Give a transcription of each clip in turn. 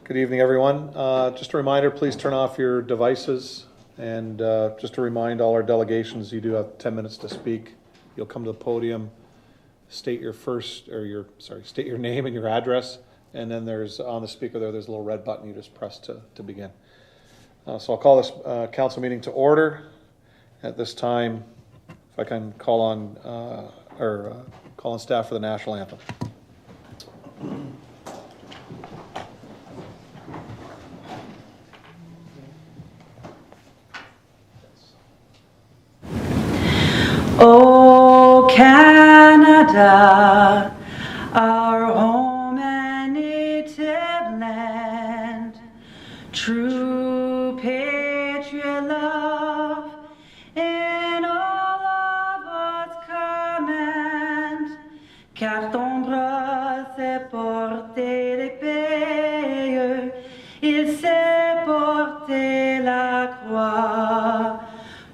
Good evening, everyone. Just a reminder, please turn off your devices. And just to remind all our delegations, you do have 10 minutes to speak. You'll come to the podium, state your name and your address. And then there's, on the speaker there's a little red button you just press to begin. So I'll call this council meeting to order. At this time, if I can call on staff for the national anthem. Oh, Canada, our home and native land, true patriot love in all of its command, car ton bras s'est porté l'épée, il s'est porté la croix.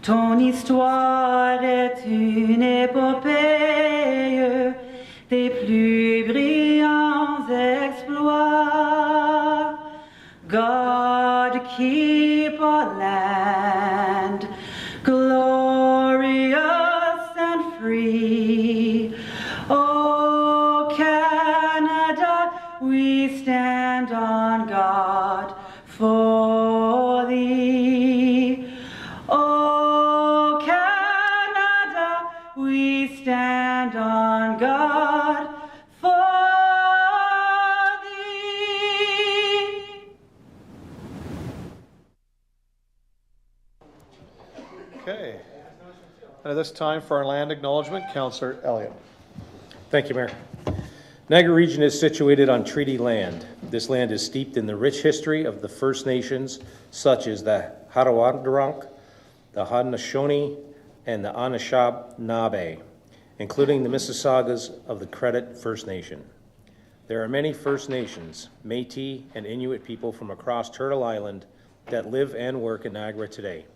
Ton histoire est une épopée des plus brillants exploits. God keep our land glorious and free. Oh Canada, we stand on guard for thee. Oh Canada, we stand on guard for thee. Okay. And at this time for our land acknowledgement, Councillor Elliott. Thank you, Mayor. Niagara Region is situated on treaty land. This land is steeped in the rich history of the First Nations, such as the Hattawaudaronk, the Haudenosaunee, and the Anishinaabe, including the Mississaugas of the Credit First Nation. There are many First Nations, Métis, and Inuit people from across Turtle Island that live and work in Niagara today.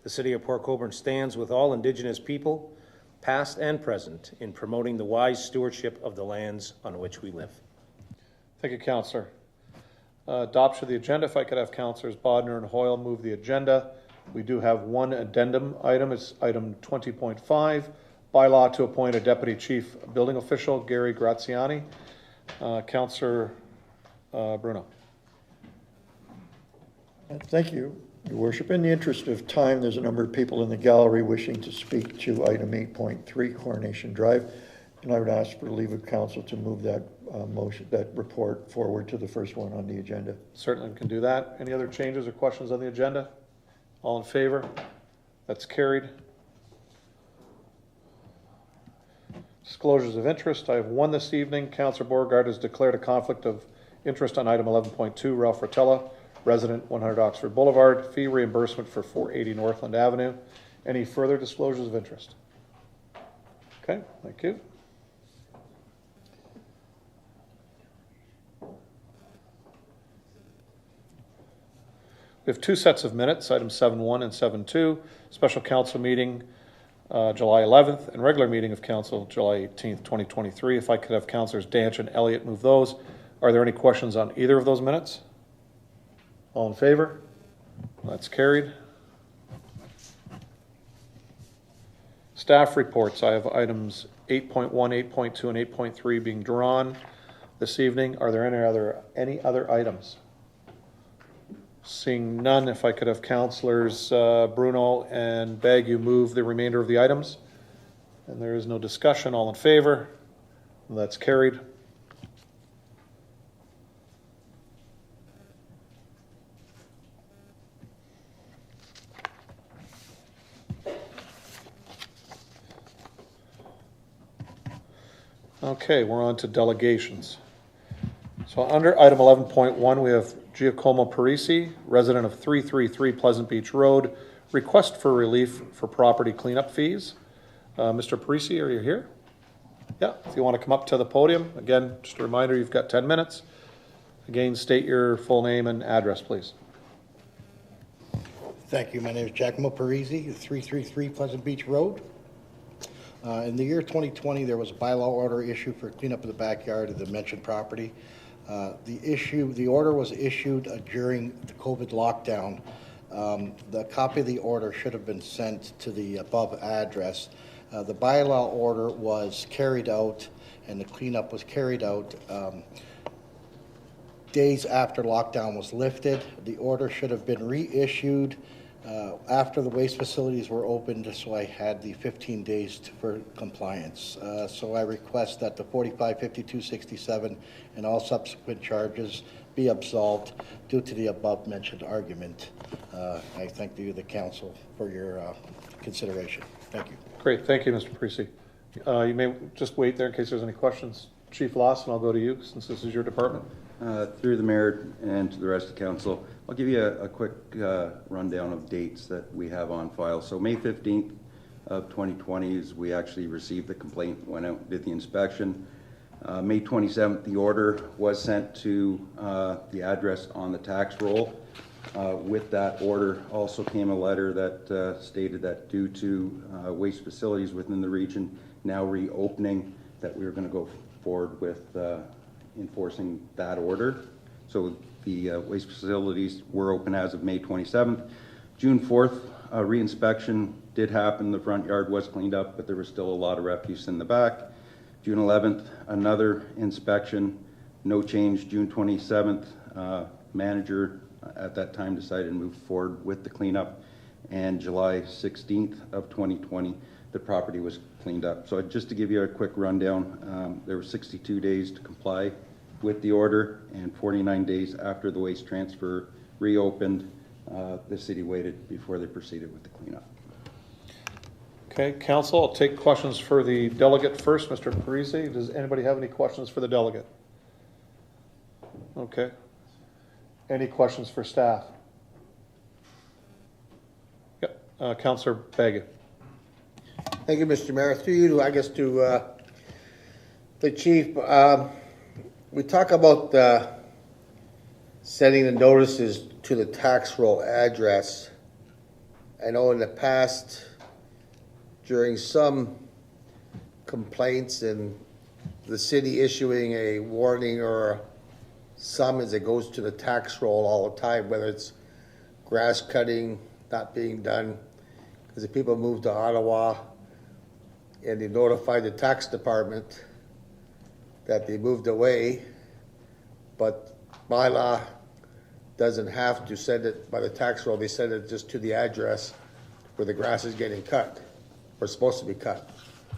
The City of Port Colborne stands with all Indigenous people, past and present, in promoting the wise stewardship of the lands on which we live. Thank you, Councillor. Adoption of the agenda. If I could have Councillors Bodner and Hoyle move the agenda. We do have one addendum item. It's item 20.5, bylaw to appoint a deputy chief building official, Gary Graziani. Councillor Bruno. Thank you, Your Worship. In the interest of time, there's a number of people in the gallery wishing to speak to item 8.3, Coronation Drive, and I would ask for leave of council to move that that report forward to the first one on the agenda. Certainly we can do that. Any other changes or questions on the agenda? All in favor? That's carried. Disclosures of interest. I have one this evening. Councillor Beauregard has declared a conflict of interest on item 11.2, Ralph Rotella, resident 100 Oxford Boulevard, fee reimbursement for 480 Northland Avenue. Any further disclosures of interest? Okay, thank you. We have two sets of minutes, items 7.1 and 7.2, special council meeting July 11th and regular meeting of council July 18th, 2023. If I could have councillors Danch and Elliott move those. Are there any questions on either of those minutes? All in favor? That's carried. Staff reports. I have items 8.1, 8.2, and 8.3 being drawn this evening. Are there any other items? Seeing none, if I could have councillors Bruno and Bagu move the remainder of the items. And there is no discussion. All in favor? That's carried. Okay, we're on to delegations. So under item 11.1, we have Giacomo Parisi, resident of 333 Pleasant Beach Road, request for relief for property cleanup fees. Mr. Parisi, are you here? Yeah, if you want to come up to the podium. Again, just a reminder, you've got 10 minutes. Again, state your full name and address, please. Thank you. My name is Giacomo Parisi, 333 Pleasant Beach Road. In the year 2020, there was a bylaw order issued for cleanup of the backyard of the mentioned property. The order was issued during the COVID lockdown. The copy of the order should have been sent to the above address. The bylaw order was carried out and the cleanup was carried out days after lockdown was lifted. The order should have been reissued after the waste facilities were opened, so I had the 15 days for compliance. So I request that the 45, 52, 67 and all subsequent charges be absolved due to the above mentioned argument. I thank you, the council, for your consideration. Thank you. Great, thank you, Mr. Parisi. You may just wait there in case there's any questions. Chief Lawson, I'll go to you since this is your department. Through the mayor and to the rest of the council, I'll give you a quick rundown of dates that we have on file. So May 15th of 2020 is we actually received the complaint, went out and did the inspection. May 27th, the order was sent to the address on the tax roll. With that order also came a letter that stated that due to waste facilities within the region now reopening, that we were going to go forward with enforcing that order. So the waste facilities were open as of May 27th. June 4th, a reinspection did happen. The front yard was cleaned up, but there was still a lot of refuse in the back. June 11th, another inspection, no change. June 27th, manager at that time decided to move forward with the cleanup. And July 16th of 2020, the property was cleaned up. So just to give you a quick rundown, there were 62 days to comply with the order, and 49 days after the waste transfer reopened, the city waited before they proceeded with the cleanup. Okay, council, I'll take questions for the delegate first. Mr. Parisi, does anybody have any questions for the delegate? Okay. Any questions for staff? Yep, Councillor Baggett. Thank you, Mr. Mayor. Through you, I guess, to the chief. We talk about sending the notices to the tax roll address. I know in the past, during some complaints and the city issuing a warning or a summons that goes to the tax roll all the time, whether it's grass cutting not being done, because if people move to Ottawa and they notify the tax department that they moved away, but by law doesn't have to send it by the tax roll, they send it just to the address where the grass is getting cut, or supposed to be cut.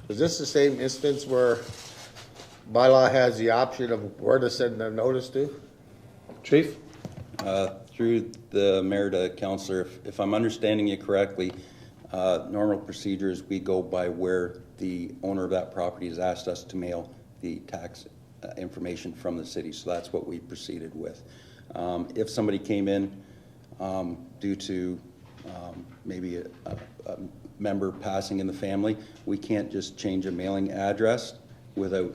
Is this the same instance where bylaw has the option of where to send the notice to? Chief? Through the mayor to councillor, if I'm understanding you correctly, normal procedures, we go by where the owner of that property has asked us to mail the tax information from the city. So that's what we proceeded with. If somebody came in due to maybe a member passing in the family, we can't just change a mailing address without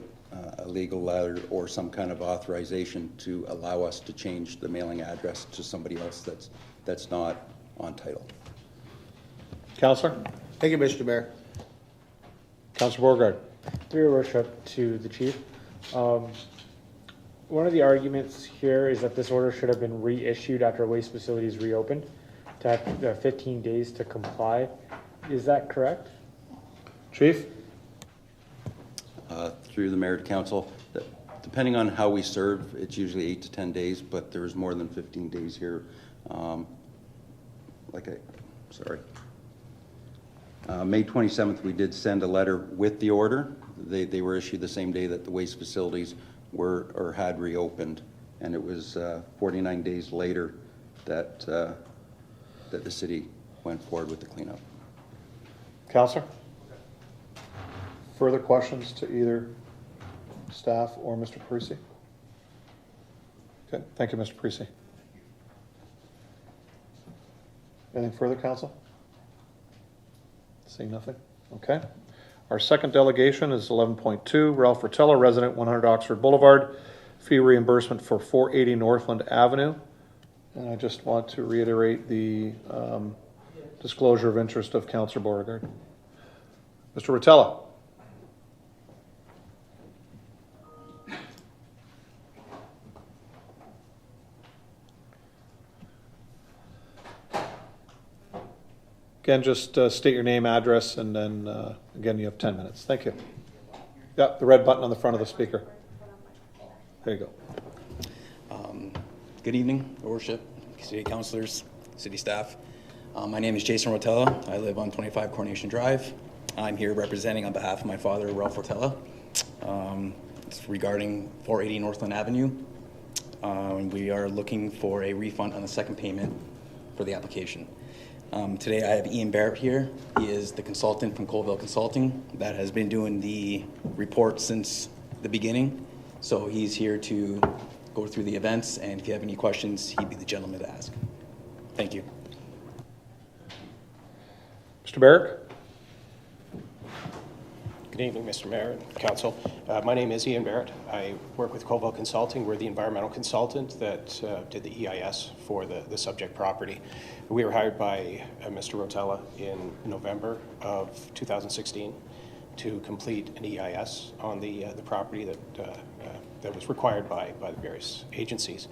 a legal letter or some kind of authorization to allow us to change the mailing address to somebody else that's not on title. Councillor? Thank you, Mr. Mayor. Councillor Beauregard? Through your worship to the chief. One of the arguments here is that this order should have been reissued after waste facilities reopened to have 15 days to comply. Is that correct? Chief? Through the mayor to council, depending on how we serve, it's usually 8 to 10 days, but there was more than 15 days here. May 27th, we did send a letter with the order. They were issued the same day that the waste facilities were or had reopened, and it was 49 days later that that the city went forward with the cleanup. Councillor? Further questions to either staff or Mr. Parisi? Okay, thank you, Mr. Parisi. Anything further, council? Seeing nothing? Okay. Our second delegation is 11.2, Ralph Rotella, resident 100 Oxford Boulevard, fee reimbursement for 480 Northland Avenue. And I just want to reiterate the disclosure of interest of Councillor Beauregard. Mr. Rotella. Again, just state your name, address, and then, again, you have 10 minutes. Thank you. Yeah, the red button on the front of the speaker. There you go. Good evening, Your Worship, city councilors, city staff. My name is Jason Rotella. I live on 25 Coronation Drive. I'm here representing on behalf of my father, Ralph Rotella. It's regarding 480 Northland Avenue. We are looking for a refund on the second payment for the application. Today I have Ian Barrett here. He is the consultant from Colville Consulting that has been doing the report since the beginning. So he's here to go through the events, and if you have any questions, he'd be the gentleman to ask. Thank you. Mr. Barrett? Good evening, Mr. Mayor and Council. My name is Ian Barrett. I work with Colborne Consulting. We're the environmental consultant that did the EIS for the subject property. We were hired by Mr. Rotella in November of 2016 to complete an EIS on the property that was required by the various agencies.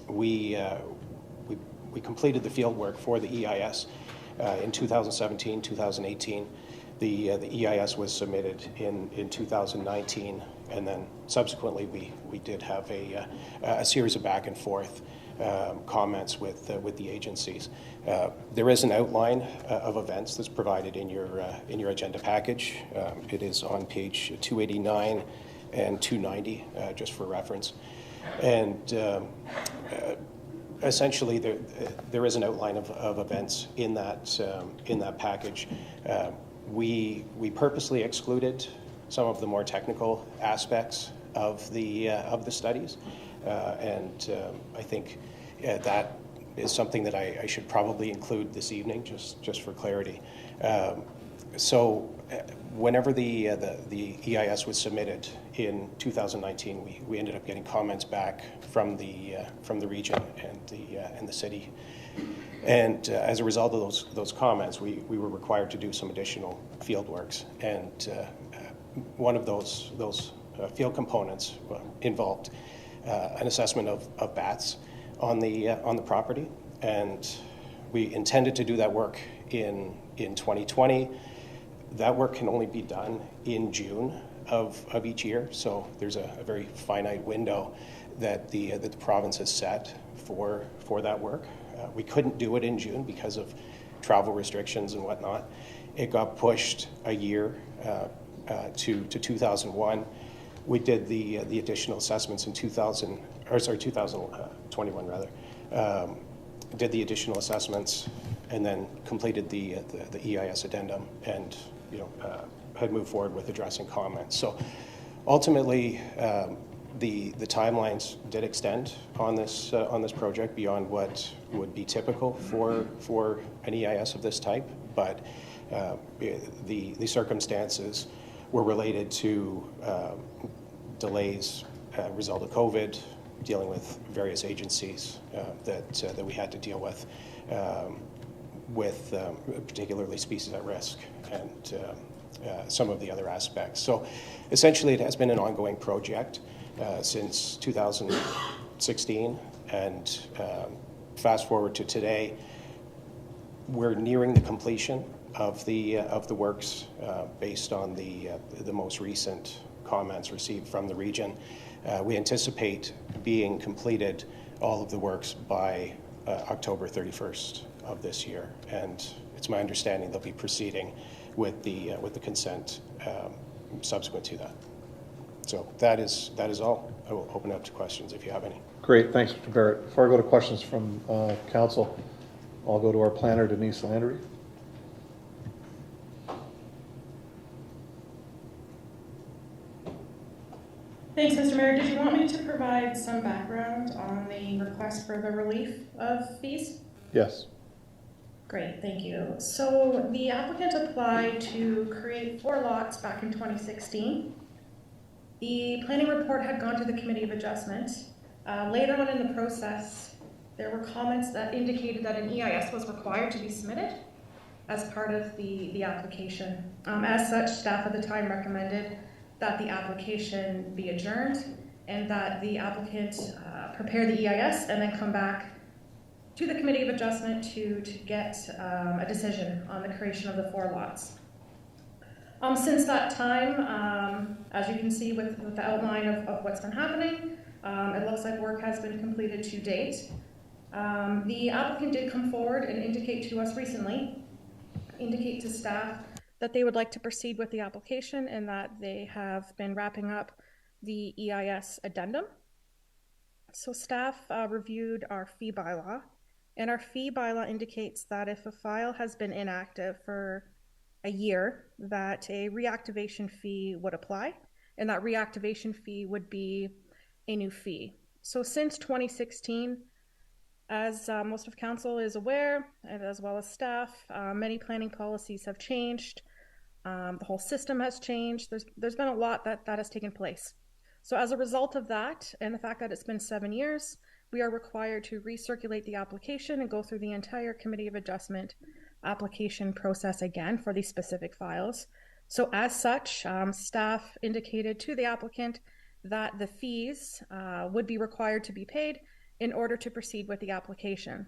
We completed the field work for the EIS in 2017, 2018. The EIS was submitted in 2019, and then subsequently we did have a series of back and forth comments with the agencies. There is an outline of events that's provided in your agenda package. It is on page 289 and 290, just for reference. And essentially, there is an outline of events in that package. We purposely excluded some of the more technical aspects of the studies, and I think that is something that I should probably include this evening, just for clarity. So, whenever the EIS was submitted in 2019, we ended up getting comments back from the region and the city. And as a result of those comments, we were required to do some additional field works. And one of those field components involved an assessment of bats on the property. And we intended to do that work in 2020. That work can only be done in June of each year. So there's a very finite window that the province has set for that work. We couldn't do it in June because of travel restrictions and whatnot. It got pushed a year to 2001. We did the additional assessments in 2021 rather. Did the additional assessments and then completed the EIS addendum and had moved forward with addressing comments. So ultimately, the timelines did extend on this project beyond what would be typical for an EIS of this type, but the circumstances were related to delays result of COVID, dealing with various agencies that we had to deal with particularly species at risk and some of the other aspects. So essentially it has been an ongoing project since 2016, and fast forward to today, we're nearing the completion of the works based on the most recent comments received from the region. We anticipate being completed all of the works by October 31st of this year, and it's my understanding they'll be proceeding with the consent subsequent to that. So that is all. I will open it up to questions if you have any. Great, thanks, Mr. Barrett. Before I go to questions from council, I'll go to our planner, Denise Landry. Thanks, Mr. Mayor. Did you want me to provide some background on the request for the relief of fees? Yes. Great, thank you. So the applicant applied to create 4 lots back in 2016. The planning report had gone to the Committee of Adjustment. Later on in the process, there were comments that indicated that an EIS was required to be submitted as part of the application. As such, staff at the time recommended that the application be adjourned and that the applicant prepare the EIS and then come back to the Committee of Adjustment to get a decision on the creation of the 4 lots. Since that time, as you can see with the outline of what's been happening, it looks like work has been completed to date. The applicant did come forward and indicate to us recently, indicate to staff that they would like to proceed with the application and that they have been wrapping up the EIS addendum. So staff reviewed our fee bylaw, and our fee bylaw indicates that if a file has been inactive for a year, that a reactivation fee would apply, and that reactivation fee would be a new fee. So since 2016, as most of council is aware, and as well as staff, many planning policies have changed. The whole system has changed. There's been a lot that has taken place. So as a result of that, and the fact that it's been 7 years, we are required to recirculate the application and go through the entire Committee of Adjustment application process again for these specific files. So as such, staff indicated to the applicant that the fees would be required to be paid in order to proceed with the application.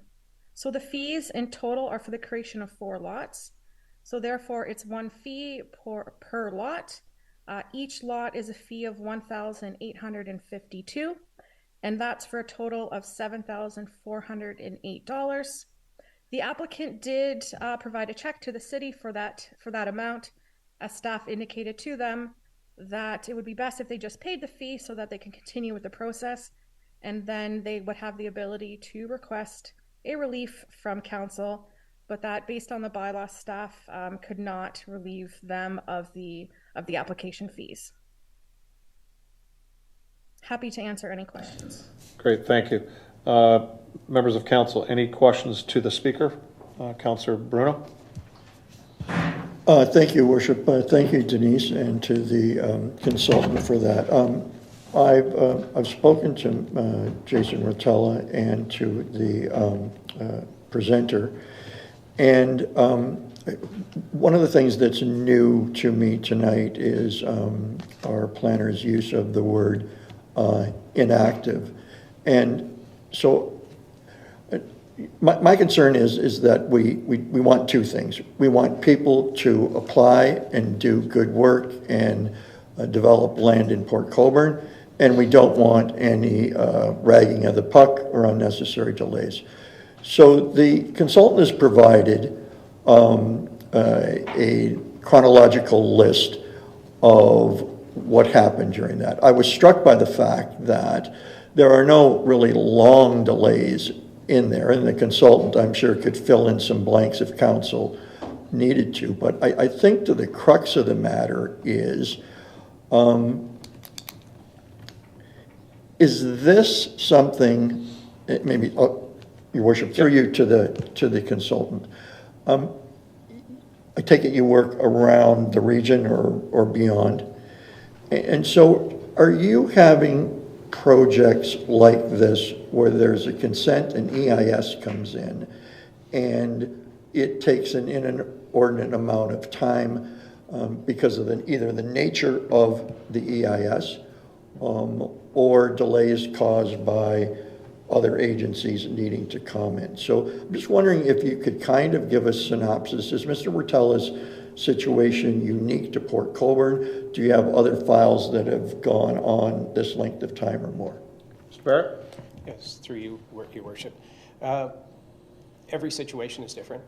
So the fees in total are for the creation of 4 lots. So therefore it's 1 fee per lot. Each lot is a fee of $1,852, and that's for a total of $7,408. The applicant did provide a check to the city for that amount, as staff indicated to them that it would be best if they just paid the fee so that they can continue with the process, and then they would have the ability to request a relief from council, but that based on the bylaw, staff could not relieve them of the application fees. Happy to answer any questions. Great, thank you. Members of council, any questions to the speaker? Councillor Bruno? Thank you, Worship. Thank you, Denise, and to the consultant for that. I've spoken to Jason Rotella and to the presenter, and one of the things that's new to me tonight is our planner's use of the word inactive. And so my concern is that we want 2 things. We want people to apply and do good work and develop land in Port Colborne, and we don't want any ragging of the puck or unnecessary delays. So the consultant has provided a chronological list of what happened during that. I was struck by the fact that there are no really long delays in there, and the consultant, I'm sure, could fill in some blanks if council needed to. But I think to the crux of the matter is this something, maybe, Your Worship, through you to the consultant. I take it you work around the region or beyond. And so are you having projects like this where there's a consent and EIS comes in and it takes an inordinate amount of time because of either the nature of the EIS or delays caused by other agencies needing to comment? So I'm just wondering if you could kind of give us synopsis. Is Mr. Rotella's situation unique to Port Colborne? Do you have other files that have gone on this length of time or more? Mr. Barrett? Yes, through you, Your Worship. Every situation is different.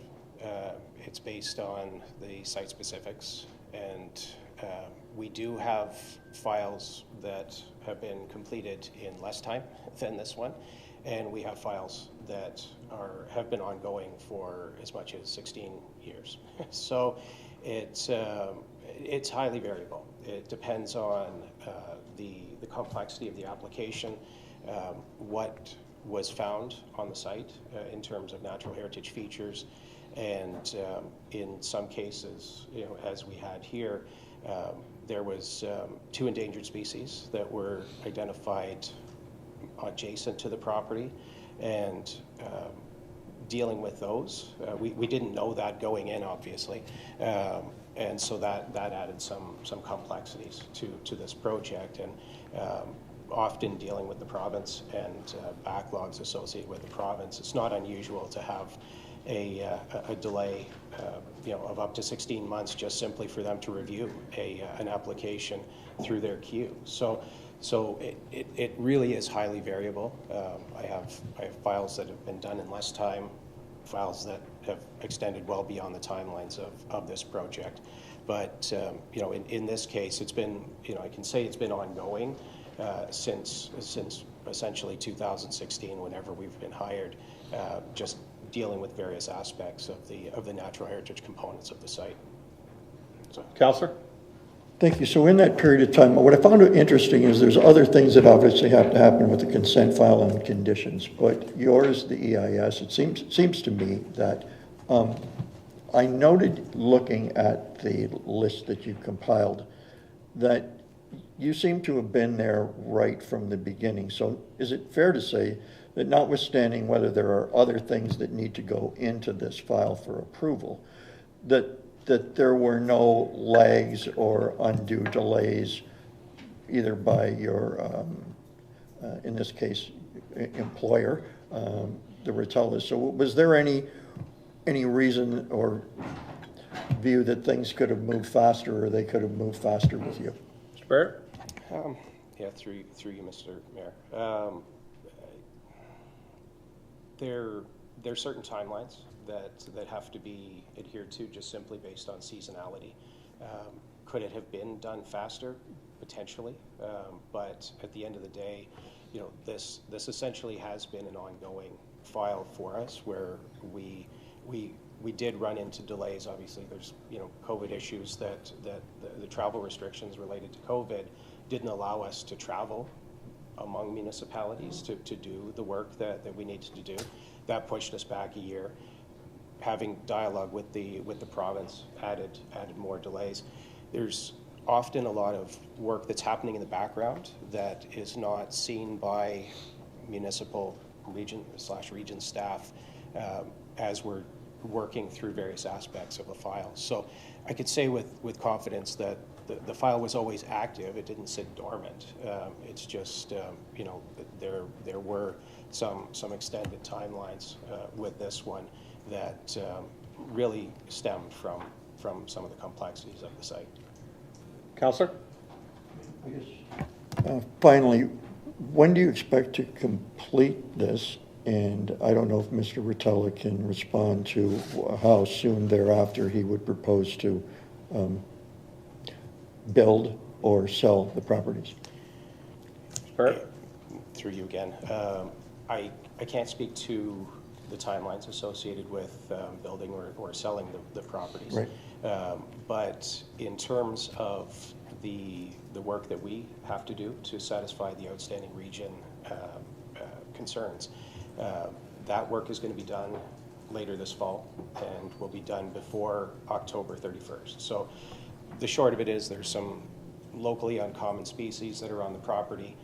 It's based on the site specifics, and we do have files that have been completed in less time than this one, and we have files that have been ongoing for as much as 16 years. So it's highly variable. It depends on the complexity of the application, what was found on the site in terms of natural heritage features, and in some cases, as we had here, there was 2 endangered species that were identified adjacent to the property, and dealing with those, we didn't know that going in, obviously, and so that added some complexities to this project. And often dealing with the province and backlogs associated with the province, it's not unusual to have a delay, of up to 16 months just simply for them to review an application through their queue. So it really is highly variable. I have files that have been done in less time, files that have extended well beyond the timelines of this project. But in this case, it's been, I can say it's been ongoing since essentially 2016, whenever we've been hired, just dealing with various aspects of the natural heritage components of the site. So. Councillor? Thank you. So in that period of time, what I found interesting is there's other things that obviously have to happen with the consent file and conditions, but yours, the EIS, it seems to me that I noted looking at the list that you compiled that you seem to have been there right from the beginning. So is it fair to say that notwithstanding whether there are other things that need to go into this file for approval, that there were no lags or undue delays either by your, in this case, employer, the Rotellas? So was there any reason or view that things could have moved faster or they could have moved faster with you? Mr. Barrett? Yeah, through you, Mr. Mayor. There are certain timelines that have to be adhered to just simply based on seasonality. Could it have been done faster? Potentially, but at the end of the day, this essentially has been an ongoing file for us where we did run into delays. Obviously, there's COVID issues that the travel restrictions related to COVID didn't allow us to travel among municipalities to do the work that we needed to do. That pushed us back a year. Having dialogue with the province added more delays. There's often a lot of work that's happening in the background that is not seen by municipal region staff as we're working through various aspects of the file. So I could say with confidence that the file was always active. It didn't sit dormant. It's just, there were some extended timelines with this one that really stemmed from some of the complexities of the site. Councillor? Finally, when do you expect to complete this? And I don't know if Mr. Rotella can respond to how soon thereafter he would propose to build or sell the properties. Through you again. I can't speak to the timelines associated with building or selling the properties. Right. But in terms of the work that we have to do to satisfy the outstanding region concerns, that work is going to be done later this fall and will be done before October 31st. So the short of it is there's some locally uncommon species that are on the property.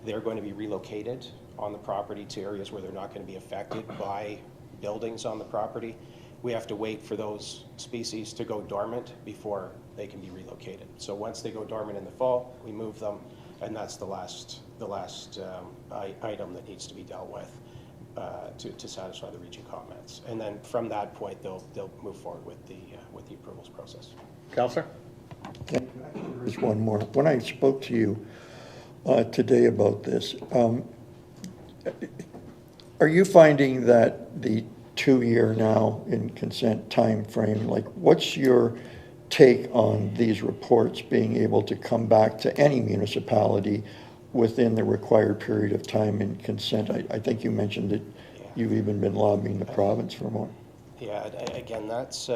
They're going to be relocated on the property to areas where they're not going to be affected by buildings on the property. We have to wait for those species to go dormant before they can be relocated. So once they go dormant in the fall, we move them, and that's the last item that needs to be dealt with to satisfy the region comments. And then from that point, they'll move forward with the approvals process. Councillor? There's one more. When I spoke to you today about this, are you finding that the 2-year now in consent time frame, like what's your take on these reports being able to come back to any municipality within the required period of time in consent? I think you mentioned that you've even been lobbying the province for more. Yeah, again, that's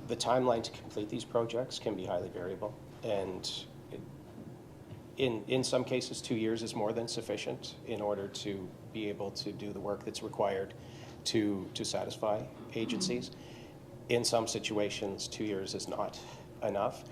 the timeline to complete these projects can be highly variable, and in some cases 2 years is more than sufficient in order to be able to do the work that's required to satisfy agencies. In some situations 2 years is not enough,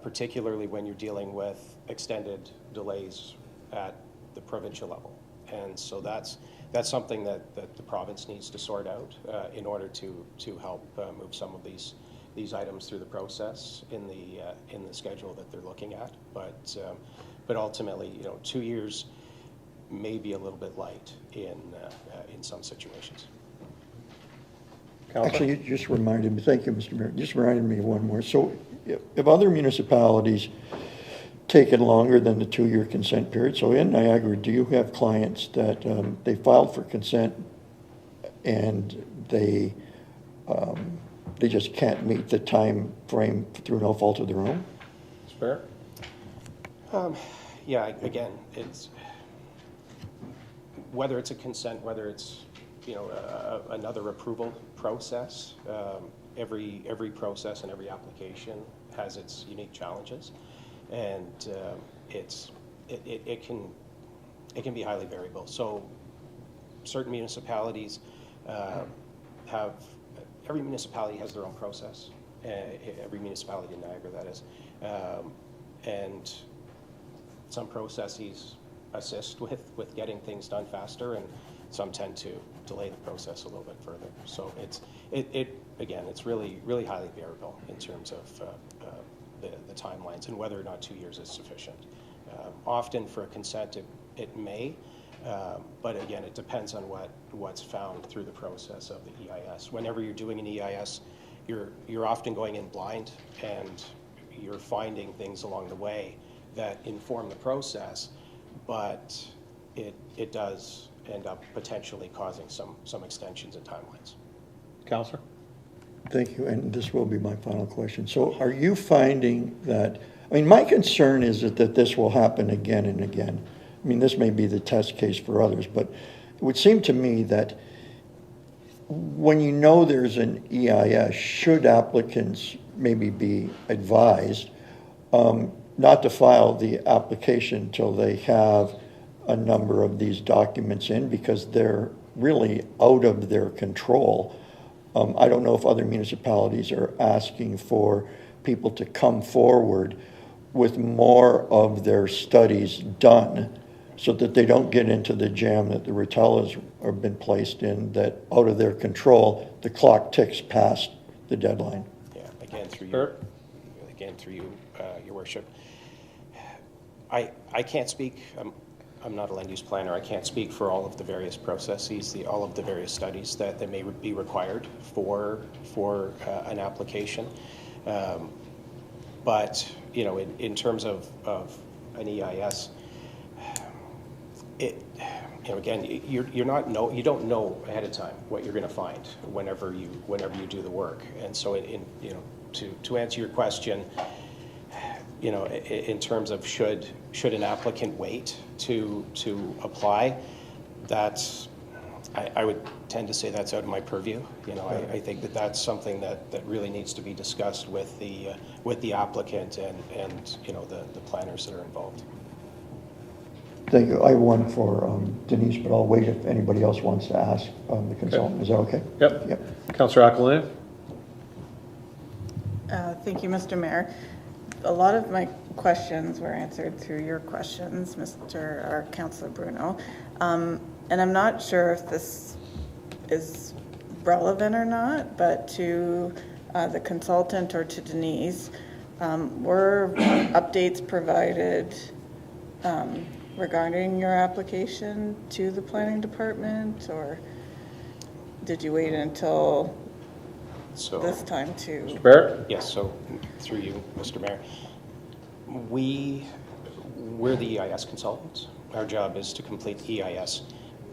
particularly when you're dealing with extended delays at the provincial level. And so that's something that the province needs to sort out in order to help move some of these these items through the process in the schedule that they're looking at. But ultimately, 2 years may be a little bit light in some situations. Counselor? Actually, you just reminded me, thank you, Mr. Mayor, just reminded me of one more. So if other municipalities taken longer than the 2-year consent period, so in Niagara, do you have clients that they filed for consent and they just can't meet the time frame through no fault of their own? Spare? Yeah, again, it's whether it's a consent, whether it's another approval process. Every process and every application has its unique challenges, and it can be highly variable. So certain municipalities every municipality has their own process. Every municipality in Niagara, that is, and some processes assist with getting things done faster, and some tend to delay the process a little bit further. So it's really highly variable in terms of the timelines and whether or not 2 years is sufficient. Often for a consent, it may, but again, it depends on what's found through the process of the EIS. Whenever you're doing an EIS, you're often going in blind, and you're finding things along the way that inform the process, but it does end up potentially causing some extensions in timelines. Counselor? Thank you, and this will be my final question. So are you finding that, my concern is that this will happen again and again. This may be the test case for others, but it would seem to me that when you know there's an EIS, should applicants maybe be advised not to file the application till they have a number of these documents in, because they're really out of their control. I don't know if other municipalities are asking for people to come forward with more of their studies done so that they don't get into the jam that the Rotellas have been placed in, that out of their control, the clock ticks past the deadline. Yeah, again, through you, Your Worship. I can't speak, I'm not a land use planner, I can't speak for all of the various processes, all of the various studies that may be required for an application. But, in terms of an EIS, again, you don't know ahead of time what you're going to find whenever you do the work, and so to answer your question, in terms of should an applicant wait to apply, I would tend to say that's out of my purview. I think that's something that really needs to be discussed with the applicant and the planners that are involved. Thank you. I have one for Denise, but I'll wait if anybody else wants to ask the consultant. Okay. Is that okay? Yep. Councillor Aquilina? Thank you, Mr. Mayor. A lot of my questions were answered through your questions, Councillor Bruno. And I'm not sure if this is relevant or not, but to the consultant or to Denise, were updates provided regarding your application to the planning department, or did you wait until this time to? Mr. Barrett? Yes, so through you, Mr. Mayor. We're the EIS consultants. Our job is to complete the EIS.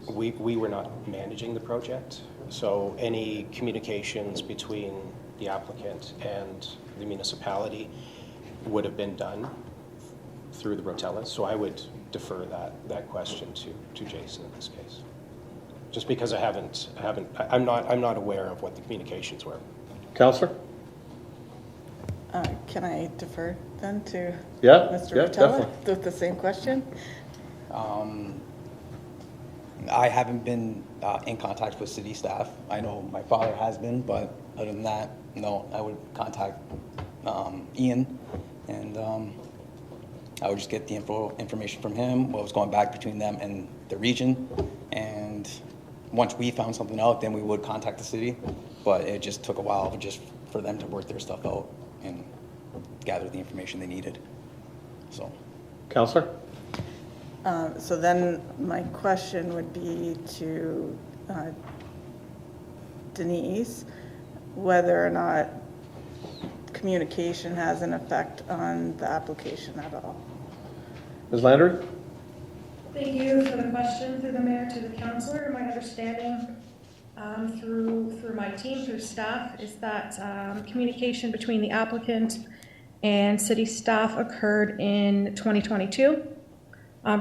We were not managing the project, so any communications between the applicant and the municipality would have been done through the Rotellas. So I would defer that question to Jason in this case, just because I'm not aware of what the communications were. Councillor? Can I defer then to Mr. Rotella definitely. with the same question? I haven't been in contact with city staff. I know my father has been, but other than that, no, I would contact Ian, and I would just get the information from him, what was going back between them and the region, and once we found something out, then we would contact the city, but it just took a while just for them to work their stuff out and gather the information they needed. So. Counselor? So then my question would be to Denise, whether or not communication has an effect on the application at all. Ms. Landry? Thank you for the question through the mayor to the councillor. My understanding through my team, through staff, is that communication between the applicant and city staff occurred in 2022.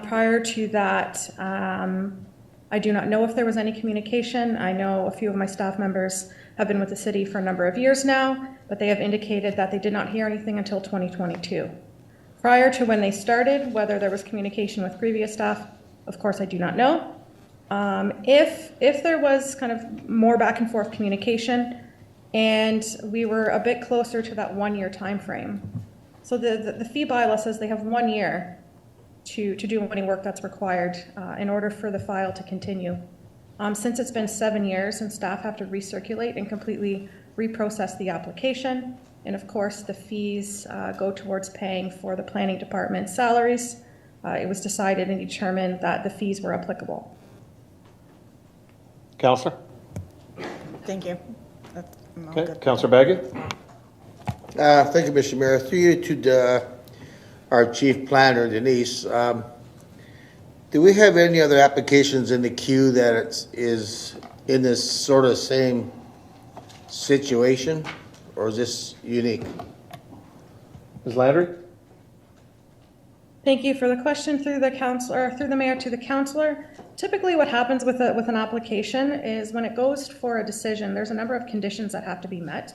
Prior to that, I do not know if there was any communication. I know a few of my staff members have been with the city for a number of years now, but they have indicated that they did not hear anything until 2022. Prior to when they started, whether there was communication with previous staff, of course I do not know. If there was kind of more back and forth communication, and we were a bit closer to that 1 year time frame. So the fee bylaw says they have 1 year to do any work that's required in order for the file to continue. Since it's been 7 years and staff have to recirculate and completely reprocess the application, and of course the fees go towards paying for the planning department's salaries, it was decided and determined that the fees were applicable. Counselor? Thank you. I'm all Okay, good. Counselor Baggett? Thank you, Mr. Mayor. Through you to our chief planner, Denise. Do we have any other applications in the queue that is in this sort of same situation, or is this unique? Ms. Landry? Thank you for the question through the councillor, through the mayor to the councillor. Typically what happens with an application is when it goes for a decision, there's a number of conditions that have to be met.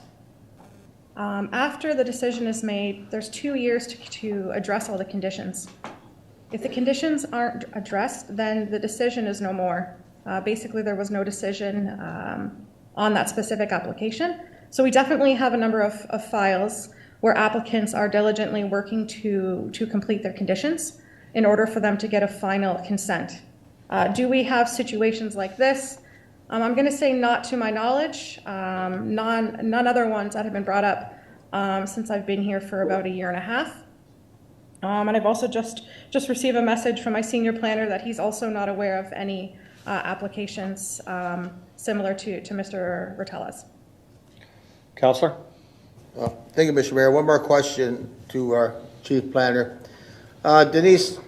After the decision is made, there's 2 years to address all the conditions. If the conditions aren't addressed, then the decision is no more. Basically, there was no decision on that specific application. So we definitely have a number of files where applicants are diligently working to complete their conditions in order for them to get a final consent. Do we have situations like this? I'm going to say not to my knowledge. None other ones that have been brought up since I've been here for about 1.5 years. And I've also just received a message from my senior planner that he's also not aware of any applications similar to Mr. Rotella's. Counselor? Thank you, Mr. Mayor. One more question to our chief planner. Denise,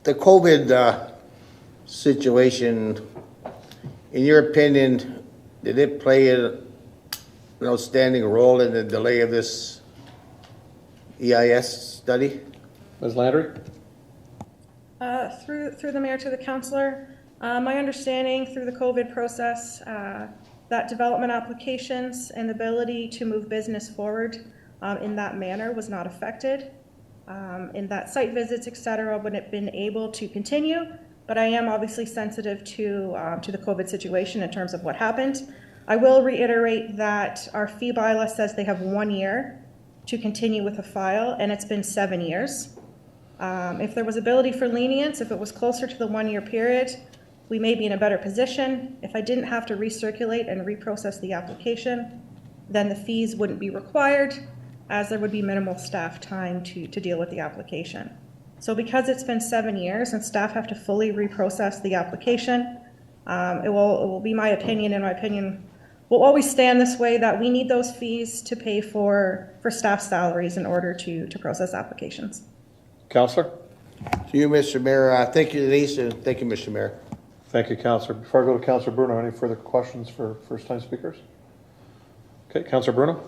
the COVID situation, in your opinion, did it play an outstanding role in the delay of this EIS study? Ms. Landry? Through the mayor to the councillor, my understanding through the COVID process, that development applications and the ability to move business forward in that manner was not affected. In that site visits, et cetera, wouldn't have been able to continue, but I am obviously sensitive to the COVID situation in terms of what happened. I will reiterate that our fee bylaw says they have 1 year to continue with a file, and it's been 7 years. If there was ability for lenience, if it was closer to the 1 year period, we may be in a better position. If I didn't have to recirculate and reprocess the application, then the fees wouldn't be required, as there would be minimal staff time to deal with the application. So because it's been 7 years and staff have to fully reprocess the application, it will be my opinion, and my opinion will always stand this way, that we need those fees to pay for staff salaries in order to process applications. Counselor? To you, Mr. Mayor. Thank you, Denise, and thank you, Mr. Mayor. Thank you, Counselor. Before I go to Counselor Bruno, any further questions for first-time speakers? Okay, Counselor Bruno?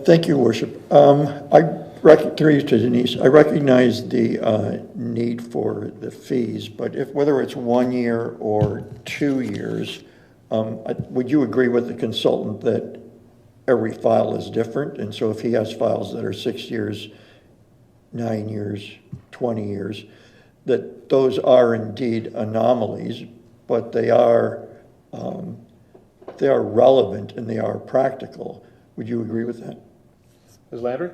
Thank you, Worship. Through you to Denise, I recognize the need for the fees, but whether it's 1 year or 2 years, would you agree with the consultant that every file is different? And so if he has files that are 6 years, 9 years, 20 years, that those are indeed anomalies, but they are relevant and they are practical. Would you agree with that? Ms. Landry?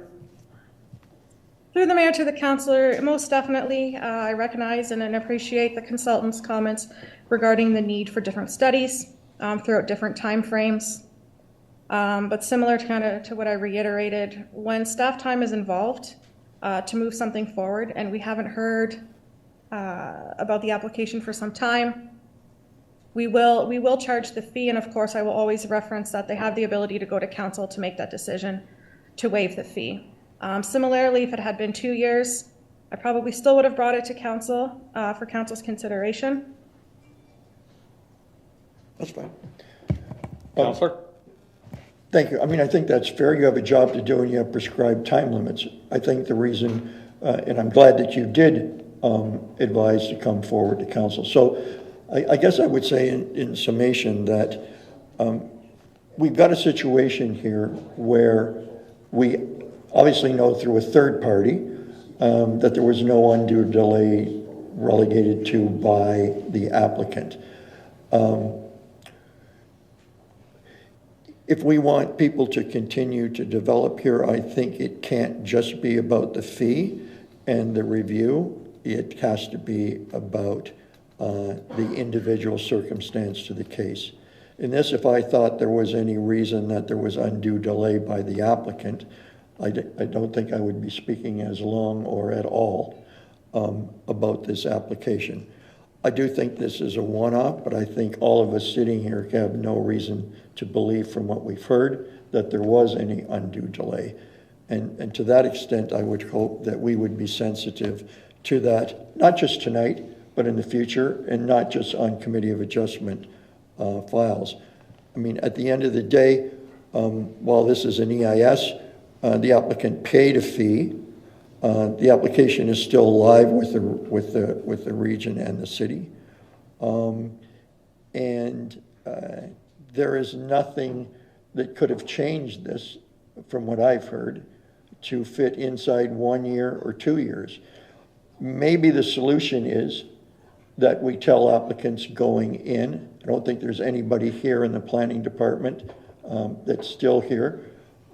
Through the mayor to the councillor, most definitely, I recognize and appreciate the consultant's comments regarding the need for different studies throughout different timeframes. But similar to kind of to what I reiterated, when staff time is involved to move something forward, and we haven't heard about the application for some time, we will charge the fee, and of course I will always reference that they have the ability to go to council to make that decision to waive the fee. Similarly, if it had been 2 years, I probably still would have brought it to council for council's consideration. That's fine. Counselor? Thank you. I mean, I think that's fair. You have a job to do and you have prescribed time limits. I think the reason, and I'm glad that you did advise to come forward to council. So I guess I would say in summation that we've got a situation here where we obviously know through a third party that there was no undue delay relegated to by the applicant. If we want people to continue to develop here, I think it can't just be about the fee and the review. It has to be about the individual circumstance to the case. In this, if I thought there was any reason that there was undue delay by the applicant, I don't think I would be speaking as long or at all about this application. I do think this is a one-off, but I think all of us sitting here have no reason to believe from what we've heard that there was any undue delay. And to that extent, I would hope that we would be sensitive to that, not just tonight, but in the future, and not just on Committee of Adjustment files. I mean, at the end of the day, while this is an EIS, the applicant paid a fee. The application is still live with the region and the city, and there is nothing that could have changed this, from what I've heard, to fit inside 1 year or 2 years. Maybe the solution is that we tell applicants going in. I don't think there's anybody here in the planning department that's still here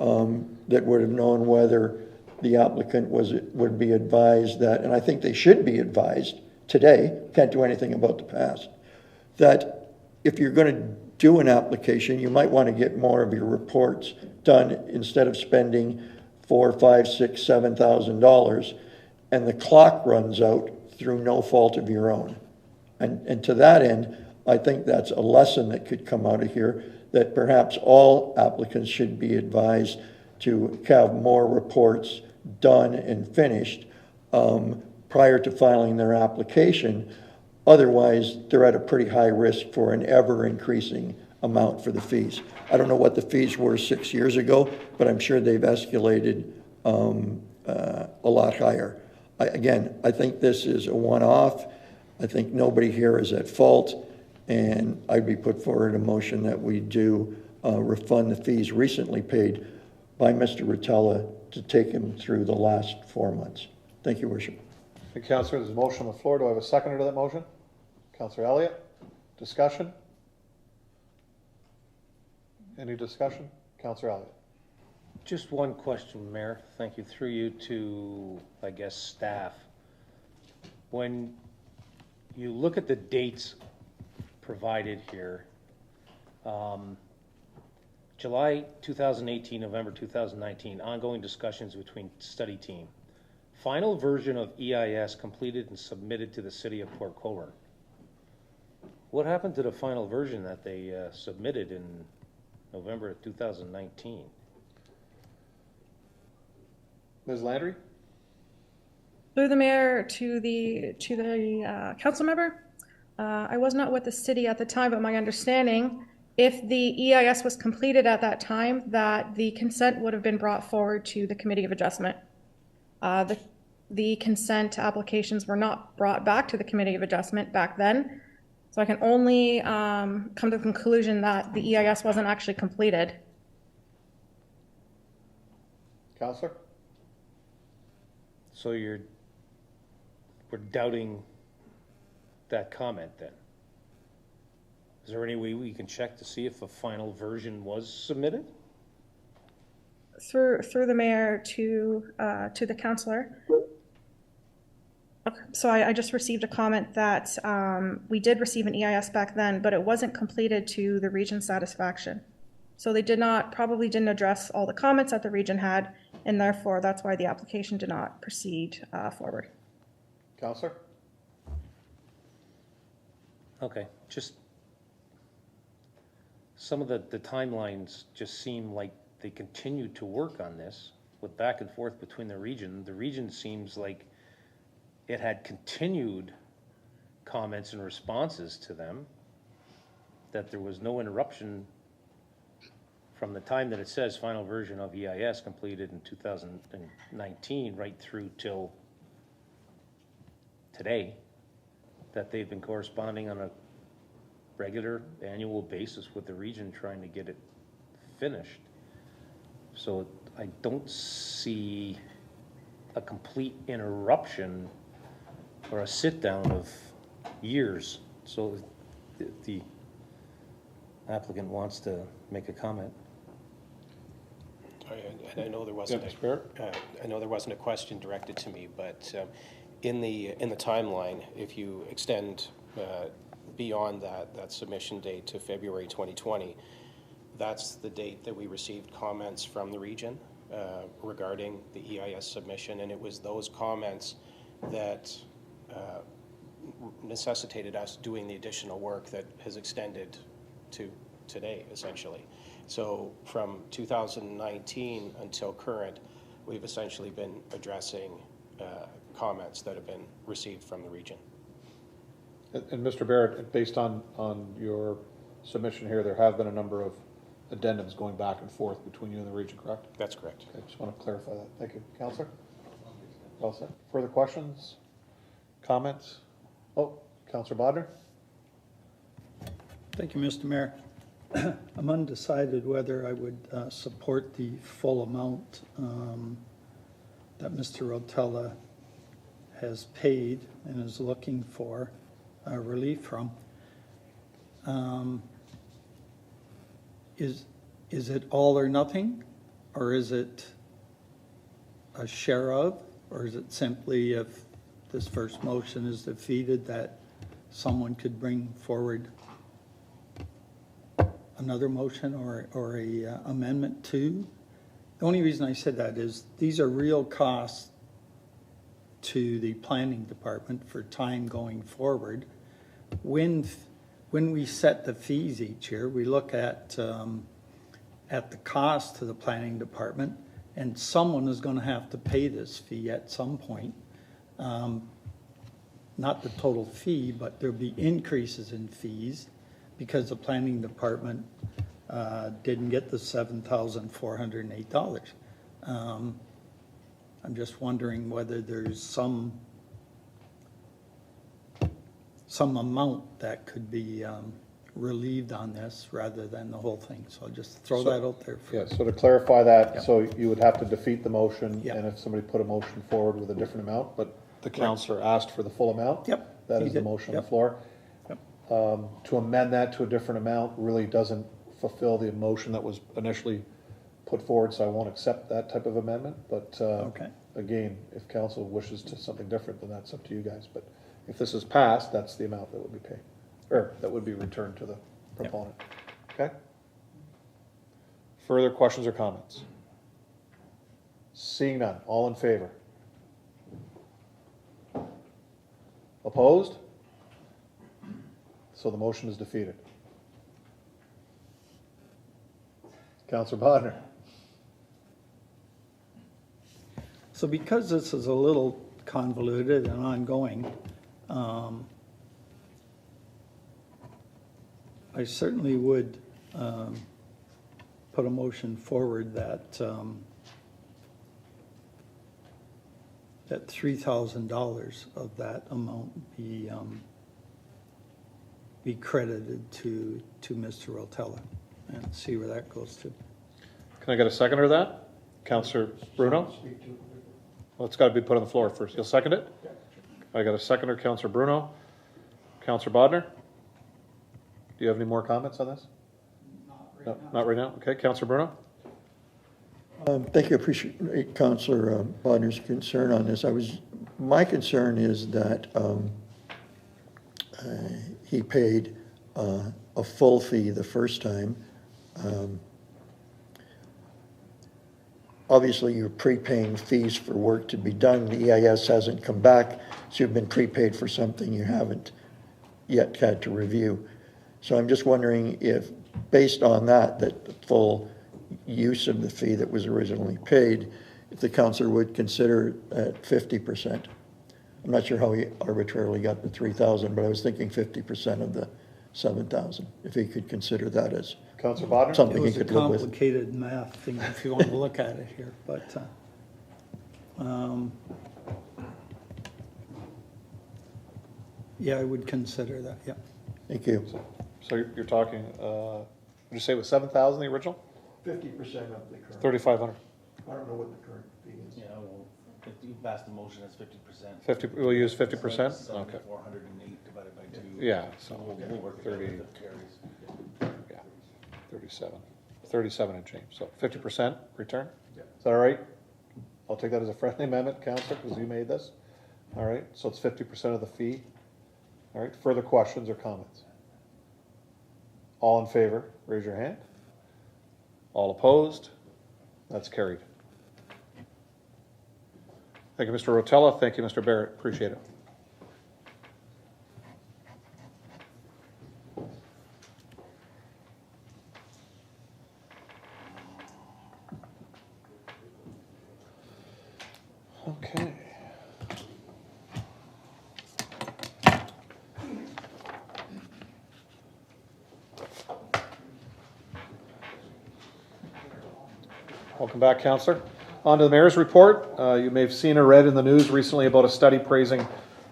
that would have known whether the applicant would be advised that, and I think they should be advised today, can't do anything about the past, that if you're going to do an application, you might want to get more of your reports done instead of spending $4,000, $5,000, $6,000, $7,000, and the clock runs out through no fault of your own. And to that end, I think that's a lesson that could come out of here, that perhaps all applicants should be advised to have more reports done and finished prior to filing their application. Otherwise, they're at a pretty high risk for an ever-increasing amount for the fees. I don't know what the fees were 6 years ago, but I'm sure they've escalated a lot higher. I think this is a one-off. I think nobody here is at fault, and I'd be put forward a motion that we do refund the fees recently paid by Mr. Rotella to take him through the last 4 months. Thank you, Worship. Hey, Councillor, there's a motion on the floor. Do I have a seconder to that motion? Councillor Elliott, discussion? Any discussion? Councillor Elliott. Just one question, Mayor. Thank you. Through you to, I guess, staff. When you look at the dates provided here, July 2018, November 2019, ongoing discussions between study team. Final version of EIS completed and submitted to the city of Port Colborne. What happened to the final version that they submitted in November of 2019? Ms. Landry? Through the mayor to the council member, I was not with the city at the time, but my understanding, if the EIS was completed at that time, that the consent would have been brought forward to the Committee of Adjustment. The consent applications were not brought back to the Committee of Adjustment back then. So I can only come to the conclusion that the EIS wasn't actually completed. Councillor? So we're doubting that comment then? Is there any way we can check to see if a final version was submitted? Through the mayor to the councillor. Okay, so I just received a comment that we did receive an EIS back then, but it wasn't completed to the region's satisfaction. So they probably didn't address all the comments that the region had, and therefore that's why the application did not proceed forward. Counselor? Okay, just some of the timelines just seem like they continued to work on this with back and forth between the region. The region seems like it had continued comments and responses to them, that there was no interruption from the time that it says final version of EIS completed in 2019 right through till today, that they've been corresponding on a regular annual basis with the region trying to get it finished. So I don't see a complete interruption or a sit down of years. So the applicant wants to make a comment. And I know there wasn't I know there wasn't a question directed to me, but in the timeline, if you extend beyond that submission date to February 2020, that's the date that we received comments from the region regarding the EIS submission, and it was those comments that necessitated us doing the additional work that has extended to today, essentially. So from 2019 until current, we've essentially been addressing comments that have been received from the region. And Mr. Barrett, based on your submission here, there have been a number of addendums going back and forth between you and the region, correct? That's correct. Okay, just want to clarify that. Thank you. Counselor? Well said. Further questions? Comments? Oh, Counselor Bodnar? Thank you, Mr. Mayor. I'm undecided whether I would support the full amount that Mr. Rotella has paid and is looking for relief from. Is it all or nothing, or is it a share of, or is it simply if this first motion is defeated that someone could bring forward another motion or a amendment to? The only reason I said that is these are real costs to the planning department for time going forward. When we set the fees each year, we look at the cost to the planning department, and someone is going to have to pay this fee at some point. Not the total fee, but there'll be increases in fees because the planning department didn't get the $7,408. I'm just wondering whether there's some amount that could be relieved on this rather than the whole thing. So I'll just throw that out there. Yeah, so to clarify that, Yep. so you would have to defeat the motion, Yep. and if somebody put a motion forward with a different amount, but the counselor asked for the full amount? Yep, That he is the did. motion on the Yep. floor. Yep. To amend that to a different amount really doesn't fulfill the motion that was initially put forward, so I won't accept that type of amendment, but Okay. again, if council wishes to something different, then that's up to you guys, but if this is passed, that's the amount that would be paid, or that would be returned to the proponent. Okay? Further questions or comments? Seeing none, all in favor? Opposed? So the motion is defeated. Councilor Bodnar. So because this is a little convoluted and ongoing, I certainly would put a motion forward that that $3,000 of that amount be credited to Mr. Rotella, and see where that goes to. Can I get a seconder of that? Councilor Bruno? Well, it's got to be put on the floor first. You'll second it? I got a seconder, Councilor Bruno. Councilor Bodnar? Do you have any more comments on this? Not right now. Okay, Councilor Bruno? Thank you. I appreciate Councillor Bodner's concern on this. My concern is that he paid a full fee the first time. obviously you're prepaying fees for work to be done. The EIS hasn't come back, so you've been prepaid for something you haven't yet had to review. So I'm just wondering if, based on that the full use of the fee that was originally paid, if the councillor would consider at 50%. I'm not sure how he arbitrarily got the 3,000, but I was thinking 50% of the 7,000, if he could consider that as Councillor Bodnar? It something he was a could live with. complicated math thing, if you want to look at it here, but, yeah, I would consider that, yeah. Thank you. So you're talking, would you say it was 7,000 the original? 50% of the current. 3,500. I don't know what the current fee is. Yeah, well, if you pass the motion, it's 50%. 50, we'll use 50%? Okay. 408 divided by 2. Yeah, so We'll work it out 30, with the carries. yeah, 37 and change. So 50% return? Is that all right? I'll take that as a friendly amendment, Councillor, because you made this. All right, so it's 50% of the fee. All right, further questions or comments? All in favor, raise your hand. All opposed? That's carried. Thank you, Mr. Rotella. Thank you, Mr. Barrett. Appreciate it. Okay. Welcome back, Councillor. On to the Mayor's report. You may have seen or read in the news recently about a study praising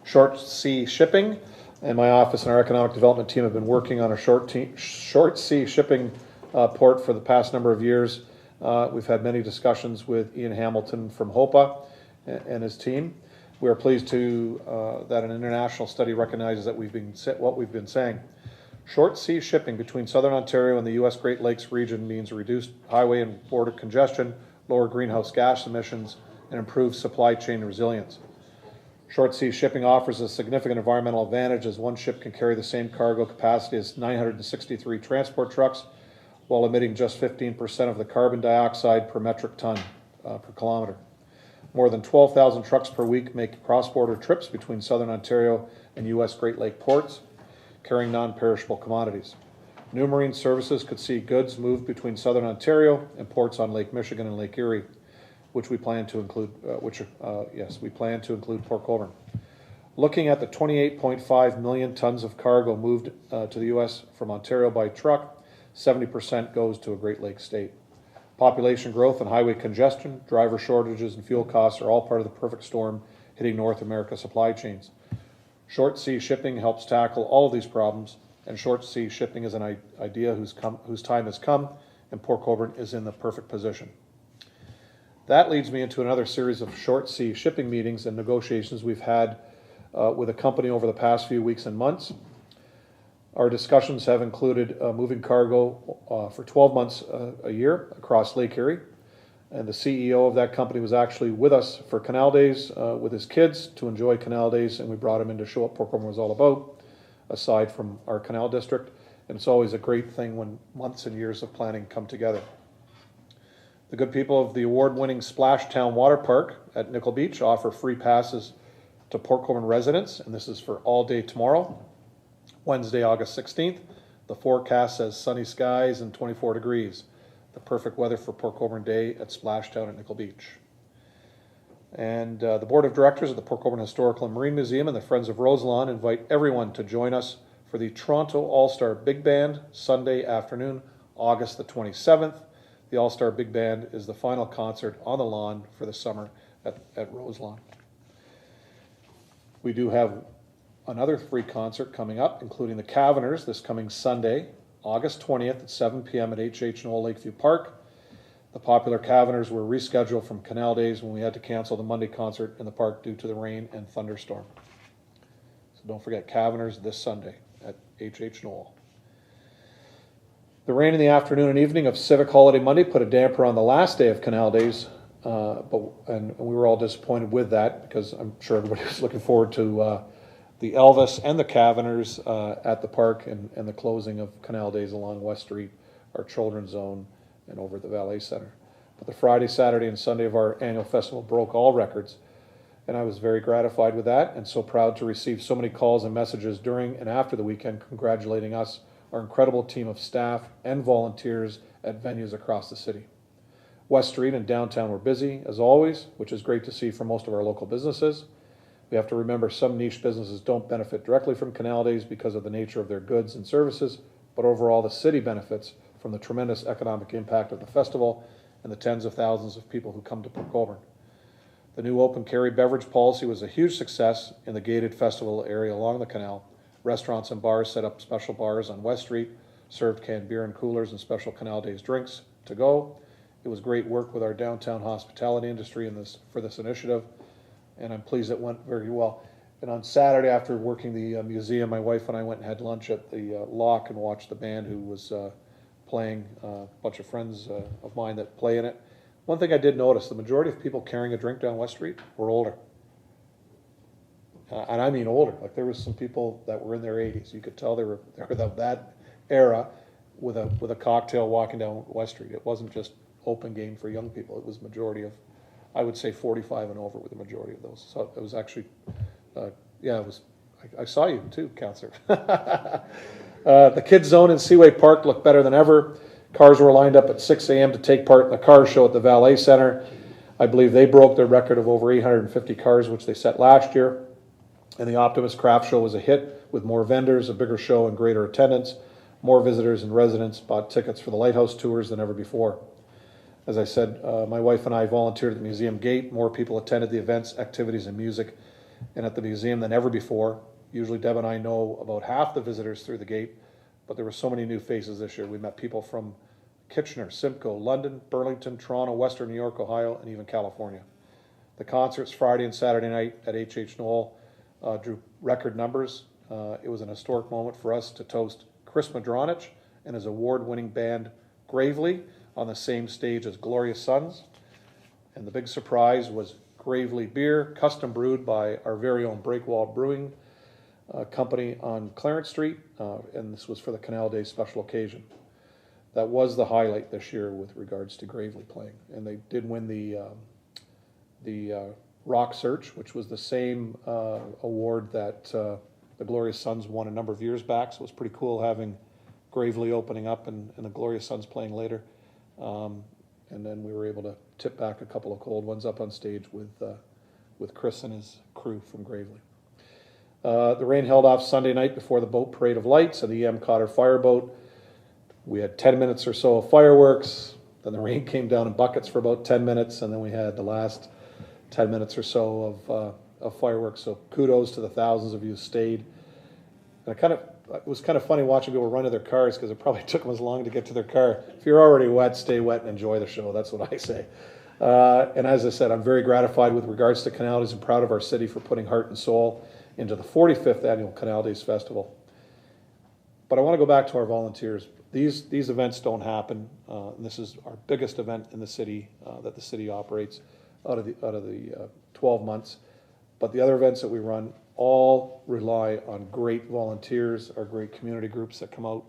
short sea shipping. And my office and our economic development team have been working on a short sea shipping port for the past number of years. We've had many discussions with Ian Hamilton from HOPA and his team. We are pleased that an international study recognizes that what we've been saying. Short sea shipping between southern Ontario and the U.S. Great Lakes region means reduced highway and border congestion, lower greenhouse gas emissions, and improved supply chain resilience. Short sea shipping offers a significant environmental advantage as one ship can carry the same cargo capacity as 963 transport trucks while emitting just 15% of the carbon dioxide per metric ton per kilometre. More than 12,000 trucks per week make cross-border trips between southern Ontario and U.S. Great Lake ports, carrying non-perishable commodities. New marine services could see goods moved between southern Ontario and ports on Lake Michigan and Lake Erie, which we plan to include. We plan to include Port Colborne. Looking at the 28.5 million tons of cargo moved to the U.S. from Ontario by truck, 70% goes to a Great Lakes state. Population growth and highway congestion, driver shortages, and fuel costs are all part of the perfect storm hitting North America supply chains. Short sea shipping helps tackle all of these problems, and short sea shipping is an idea whose time has come, and Port Colborne is in the perfect position. That leads me into another series of short sea shipping meetings and negotiations we've had with a company over the past few weeks and months. Our discussions have included moving cargo for 12 months a year across Lake Erie. And the CEO of that company was actually with us for Canal Days with his kids to enjoy Canal Days, and we brought him in to show what Port Colborne was all about, aside from our canal district. And it's always a great thing when months and years of planning come together. The good people of the award-winning Splashtown Water Park at Nickel Beach offer free passes to Port Colborne residents, and this is for all day tomorrow, Wednesday, August 16th. The forecast says sunny skies and 24 degrees. The perfect weather for Port Colborne Day at Splashtown at Nickel Beach. And the Board of Directors of the Port Colborne Historical and Marine Museum and the Friends of Roselawn invite everyone to join us for the Toronto All-Star Big Band Sunday afternoon, August the 27th. The All-Star Big Band is the final concert on the lawn for the summer at Roselawn. We do have another free concert coming up, including the Caverners this coming Sunday, August 20th at 7 p.m. at H.H. Noel Lakeview Park. The popular Caverners were rescheduled from Canal Days when we had to cancel the Monday concert in the park due to the rain and thunderstorm. So don't forget Caverners this Sunday at H.H. Noel. The rain in the afternoon and evening of Civic Holiday Monday put a damper on the last day of Canal Days, and we were all disappointed with that because I'm sure everybody was looking forward to the Elvis and the Caverners at the park and the closing of Canal Days along West Street, our children's zone, and over at the Valet Center. But the Friday, Saturday, and Sunday of our annual festival broke all records, and I was very gratified with that and so proud to receive so many calls and messages during and after the weekend congratulating us, our incredible team of staff and volunteers at venues across the city. West Street and downtown were busy, as always, which is great to see for most of our local businesses. We have to remember some niche businesses don't benefit directly from Canal Days because of the nature of their goods and services, but overall the city benefits from the tremendous economic impact of the festival and the tens of thousands of people who come to Colborne. The new open carry beverage policy was a huge success in the gated festival area along the canal. Restaurants and bars set up special bars on West Street, served canned beer and coolers and special Canal Days drinks to go. It was great work with our downtown hospitality industry for this initiative, and I'm pleased it went very well. And on Saturday, after working the museum, my wife and I went and had lunch at the Lock and watched the band who was playing, a bunch of friends of mine that play in it. One thing I did notice, the majority of people carrying a drink down West Street were older. And I mean older. Like there was some people that were in their 80s. You could tell they were of that era with a cocktail walking down West Street. It wasn't just open game for young people. It was majority of, I would say 45 and over were the majority of those. So it was actually, yeah, it was, I saw you too, Councillor. The kids zone in Seaway Park looked better than ever. Cars were lined up at 6 a.m. to take part in the car show at the Valet Center. I believe they broke their record of over 850 cars, which they set last year. And the Optimus Craft Show was a hit with more vendors, a bigger show, and greater attendance. More visitors and residents bought tickets for the Lighthouse tours than ever before. As I said, my wife and I volunteered at the museum gate. More people attended the events, activities, and music and at the museum than ever before. Usually Deb and I know about half the visitors through the gate, but there were so many new faces this year. We met people from Kitchener, Simcoe, London, Burlington, Toronto, Western New York, Ohio, and even California. The concerts Friday and Saturday night at H.H. Knoll drew record numbers. It was an historic moment for us to toast Chris Madronich and his award-winning band Gravely on the same stage as Glorious Sons. And the big surprise was Gravely beer, custom brewed by our very own Breakwall Brewing Company on Clarence Street, and this was for the Canal Day special occasion. That was the highlight this year with regards to Gravely playing, and they did win the Rock Search, which was the same award that the Glorious Sons won a number of years back, so it was pretty cool having Gravely opening up and the Glorious Sons playing later. And then we were able to tip back a couple of cold ones up on stage with Chris and his crew from Gravely. The rain held off Sunday night before the boat parade of lights and the EM Cotter fireboat. We had 10 minutes or so of fireworks. Then the rain came down in buckets for about 10 minutes, and then we had the last 10 minutes or so of fireworks. So kudos to the thousands of you who stayed. And it was kind of funny watching people run to their cars because it probably took them as long to get to their car. If you're already wet, stay wet and enjoy the show. That's what I say. And as I said, I'm very gratified with regards to Canal Days and proud of our city for putting heart and soul into the 45th Annual Canal Days Festival. But I want to go back to our volunteers. These events don't happen. And this is our biggest event in the city that the city operates out of the 12 months. But the other events that we run all rely on great volunteers, our great community groups that come out,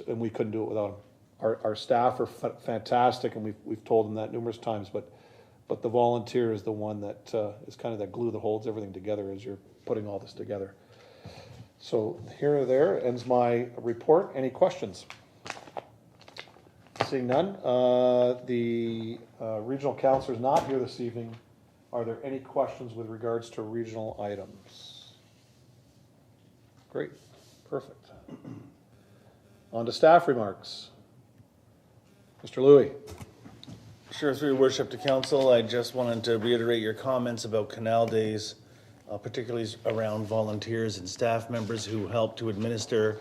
and we couldn't do it without them. Our staff are fantastic, and we've told them that numerous times, but the volunteer is the one that is kind of that glue that holds everything together as you're putting all this together. So here or there ends my report. Any questions? Seeing none. The regional councillor is not here this evening. Are there any questions with regards to regional items? Great, perfect. On to staff remarks. Mr. Louie. Sure, through your worship to council, I just wanted to reiterate your comments about Canal Days, particularly around volunteers and staff members who help to administer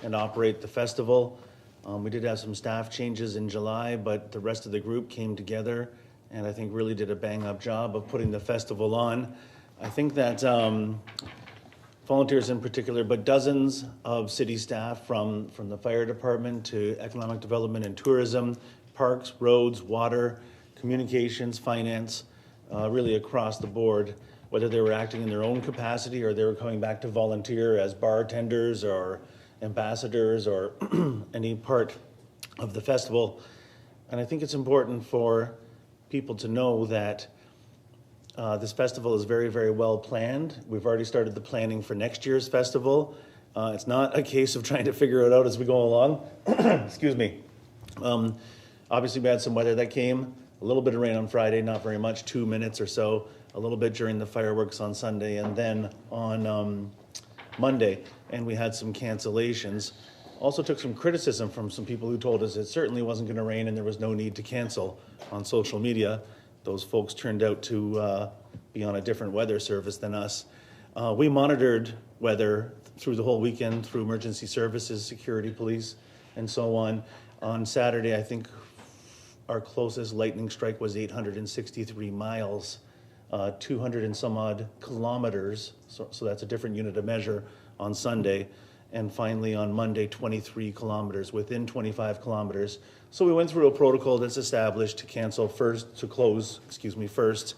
and operate the festival. We did have some staff changes in July, but the rest of the group came together and I think really did a bang-up job of putting the festival on. I think that volunteers in particular, but dozens of city staff from the fire department to economic development and tourism, parks, roads, water, communications, finance, really across the board, whether they were acting in their own capacity or they were coming back to volunteer as bartenders or ambassadors or any part of the festival. And I think it's important for people to know that this festival is very, very well planned. We've already started the planning for next year's festival. It's not a case of trying to figure it out as we go along. Excuse me. Obviously, we had some weather that came, a little bit of rain on Friday, not very much, 2 minutes or so, a little bit during the fireworks on Sunday, and then on Monday, and we had some cancellations. Also took some criticism from some people who told us it certainly wasn't going to rain and there was no need to cancel on social media. Those folks turned out to be on a different weather service than us. We monitored weather through the whole weekend through emergency services, security, police, and so on. On Saturday, I think our closest lightning strike was 863 miles, 200 and some odd kilometers, so that's a different unit of measure on Sunday. And finally on Monday, 23 kilometers, within 25 kilometers. So we went through a protocol that's established to close first,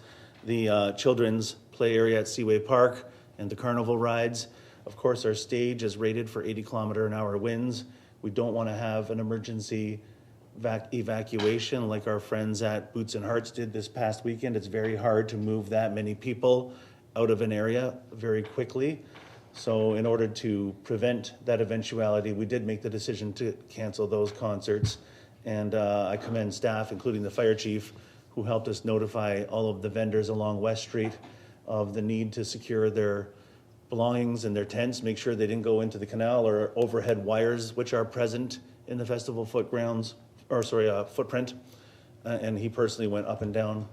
the children's play area at Seaway Park and the carnival rides. Of course, our stage is rated for 80-kilometer-an-hour winds. We don't want to have an emergency evacuation like our friends at Boots and Hearts did this past weekend. It's very hard to move that many people out of an area very quickly. So in order to prevent that eventuality, we did make the decision to cancel those concerts. And I commend staff, including the fire chief, who helped us notify all of the vendors along West Street of the need to secure their belongings and their tents, make sure they didn't go into the canal or overhead wires, which are present in the festival footprint. And he personally went up and down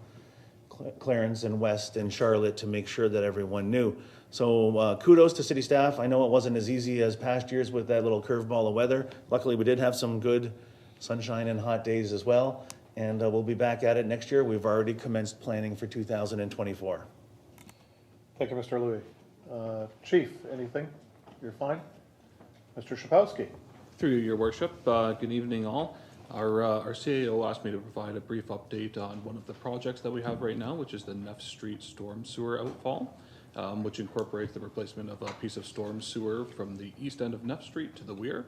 Clarence and West and Charlotte to make sure that everyone knew. So kudos to city staff. I know it wasn't as easy as past years with that little curveball of weather. Luckily, we did have some good sunshine and hot days as well. And we'll be back at it next year. We've already commenced planning for 2024. Thank you, Mr. Louis. Chief, anything? You're fine? Mr. Shapowski. Through your worship, good evening all. Our CAO asked me to provide a brief update on one of the projects that we have right now, which is the Neff Street storm sewer outfall, which incorporates the replacement of a piece of storm sewer from the east end of Neff Street to the Weir.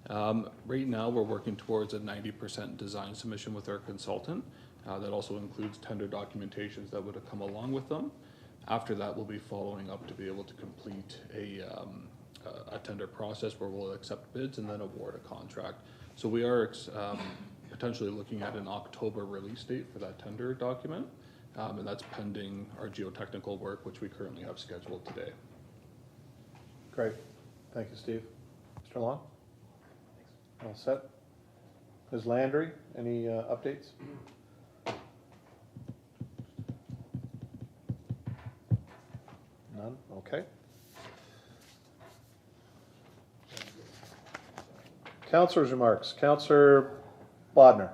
Right now, we're working towards a 90% design submission with our consultant. That also includes tender documentations that would have come along with them. After that, we'll be following up to be able to complete a tender process where we'll accept bids and then award a contract. So we are potentially looking at an October release date for that tender document, and that's pending our geotechnical work, which we currently have scheduled today. Great. Thank you, Steve. Mr. Long? All set. Ms. Landry, any updates? None? Okay. Councilors' remarks. Councilor Bodnar.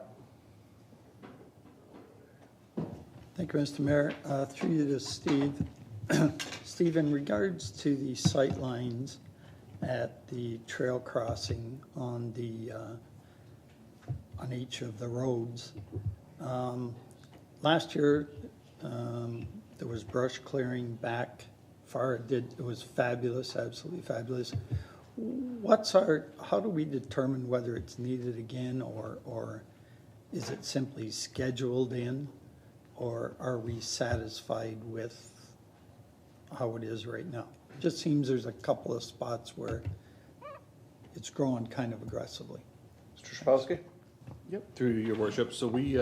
Thank you, Mr. Mayor. Through you to Steve. Steve, in regards to the sight lines at the trail crossing on the on each of the roads, last year there was brush clearing back far. It was fabulous, absolutely fabulous. How do we determine whether it's needed again, or is it simply scheduled in, or are we satisfied with how it is right now? It just seems there's a couple of spots where it's growing kind of aggressively. Mr. Shapowski? Yep, through your worship. So we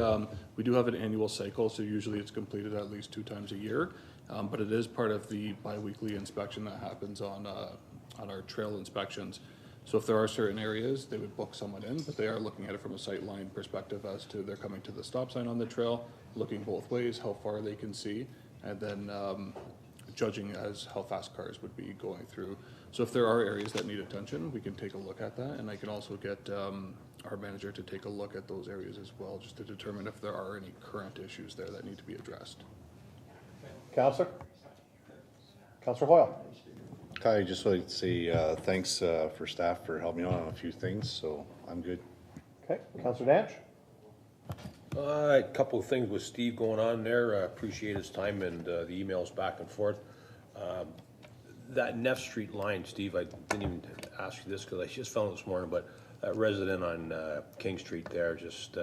do have an annual cycle, so usually it's completed at least 2 times a year, but it is part of the biweekly inspection that happens on our trail inspections. So if there are certain areas, they would book someone in, but they are looking at it from a sight line perspective as to they're coming to the stop sign on the trail, looking both ways, how far they can see, and then judging as how fast cars would be going through. So if there are areas that need attention, we can take a look at that, and I can also get our manager to take a look at those areas as well, just to determine if there are any current issues there that need to be addressed. Councilor? Councilor Hoyle? I just like to say thanks for staff for helping me out on a few things, so I'm good. Okay. Councilor Danch? A couple of things with Steve going on there. I appreciate his time and the emails back and forth. That Neff Street line, Steve, I didn't even ask you this because I just found it this morning, but that resident on King Street there just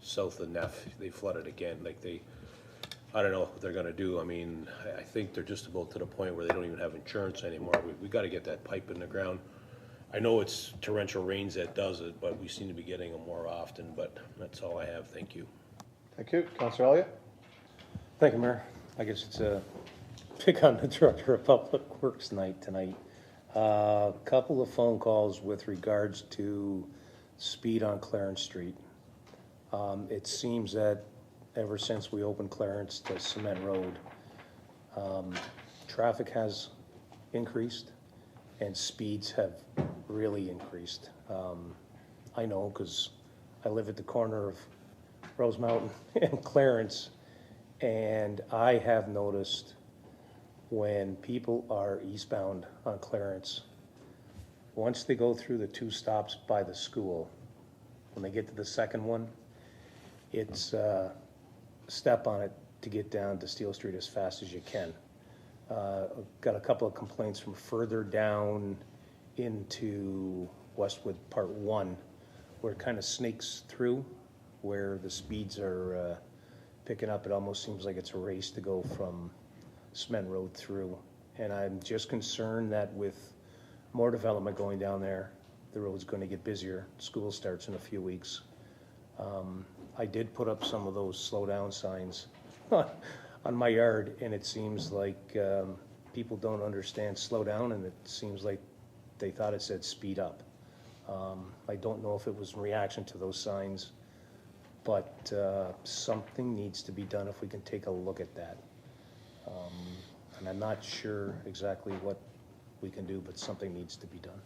south of Neff, they flooded again, like I don't know what they're gonna do. I mean, I think they're just about to the point where they don't even have insurance anymore. We gotta get that pipe in the ground. I know it's torrential rains that does it, but we seem to be getting them more often, but that's all I have, thank you. Thank you. Councillor Elliott? Thank you, Mayor. I guess it's a pick on the Director of Public Works night tonight. A couple of phone calls with regards to speed on Clarence Street. It seems that ever since we opened Clarence to Cement Road, traffic has increased and speeds have really increased. I know because I live at the corner of Rose Mountain and Clarence, and I have noticed when people are eastbound on Clarence, once they go through the 2 stops by the school, when they get to the second one, it's step on it to get down to Steel Street as fast as you can. Got a couple of complaints from further down into Westwood Part 1, where it kind of snakes through, where the speeds are picking up. It almost seems like it's a race to go from Cement Road through. And I'm just concerned that with more development going down there, the road's going to get busier. School starts in a few weeks. I did put up some of those slow down signs on my yard, and it seems like people don't understand slow down, and it seems like they thought it said speed up. I don't know if it was in reaction to those signs, but something needs to be done if we can take a look at that. And I'm not sure exactly what we can do, but something needs to be done.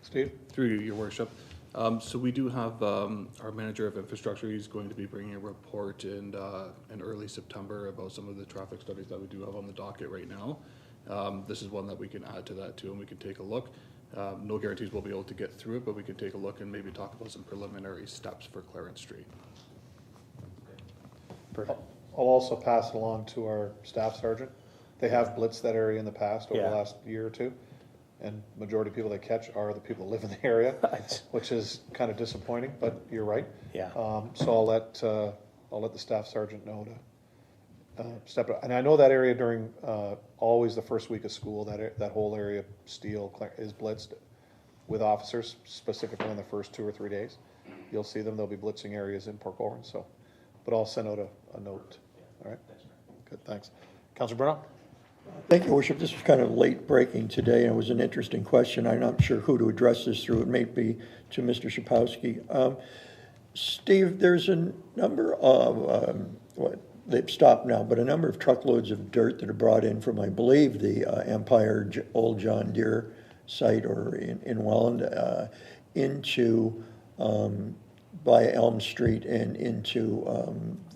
Steve? Through you, Your Worship. So we do have our manager of infrastructure. He's going to be bringing a report in early September about some of the traffic studies that we do have on the docket right now. This is one that we can add to that too, and we can take a look. No guarantees we'll be able to get through it, but we can take a look and maybe talk about some preliminary steps for Clarence Street. Perfect. I'll also pass it along to our staff sergeant. They have blitzed that area in the past over the last year or two. And majority of people they catch are the people that live in the area, which is kind of disappointing, but you're right. Yeah. So I'll let the staff sergeant know to step up. And I know that area during always the first week of school, that whole area, Steel, is blitzed with officers, specifically on the first 2 or 3 days. You'll see them. They'll be blitzing areas in Port Colborne. So, but I'll send out a note. All right. Good. Thanks. Councillor Bruno? Thank you, Your Worship. This was kind of late breaking today, and it was an interesting question. I'm not sure who to address this through. It may be to Mr. Szapowski. Steve, there's a number of, they've stopped now, but a number of truckloads of dirt that are brought in from, I believe, the Empire Old John Deere site or in Welland into by Elm Street and into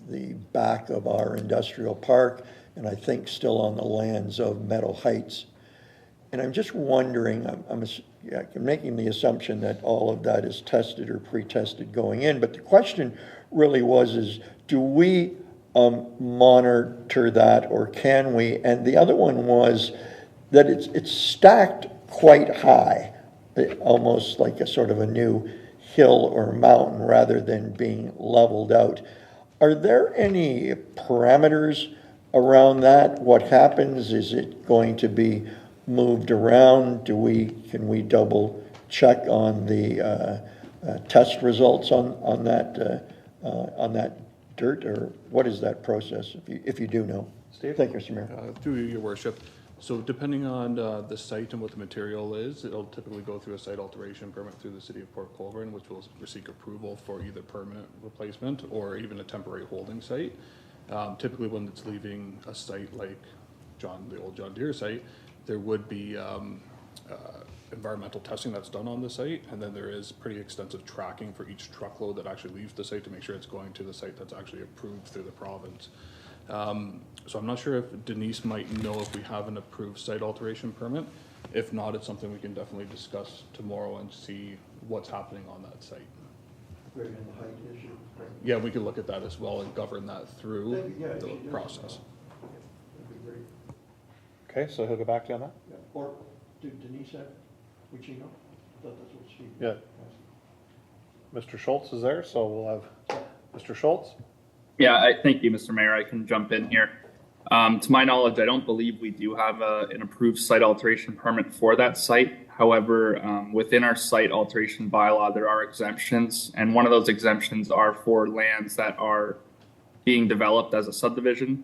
the back of our industrial park, and I think still on the lands of Meadow Heights. And I'm just wondering, I'm making the assumption that all of that is tested or pre-tested going in, but the question really is do we monitor that, or can we? And the other one was that it's stacked quite high, almost like a sort of a new hill or mountain rather than being leveled out. Are there any parameters around that? What happens? Is it going to be moved around? Can we double check on the test results on that dirt, or what is that process, if you do know? Steve? Thank you, Mr. Mayor. Through you, Your Worship. So depending on the site and what the material is, it'll typically go through a site alteration permit through the city of Port Colborne, which will seek approval for either permanent replacement or even a temporary holding site. Typically when it's leaving a site like the old John Deere site, there would be environmental testing that's done on the site, and then there is pretty extensive tracking for each truckload that actually leaves the site to make sure it's going to the site that's actually approved through the province. So I'm not sure if Denise might know if we have an approved site alteration permit. If not, it's something we can definitely discuss tomorrow and see what's happening on that site. Yeah, we can look at that as well and govern that through the process. Okay, so he'll get back to you on that? Yeah. Or did Denise have, would she know? I thought that's what she. Yeah. Mr. Schultz is there, so we'll have Mr. Schultz? Yeah, thank you, Mr. Mayor. I can jump in here. To my knowledge, I don't believe we do have an approved site alteration permit for that site. However, within our site alteration bylaw, there are exemptions, and one of those exemptions are for lands that are being developed as a subdivision.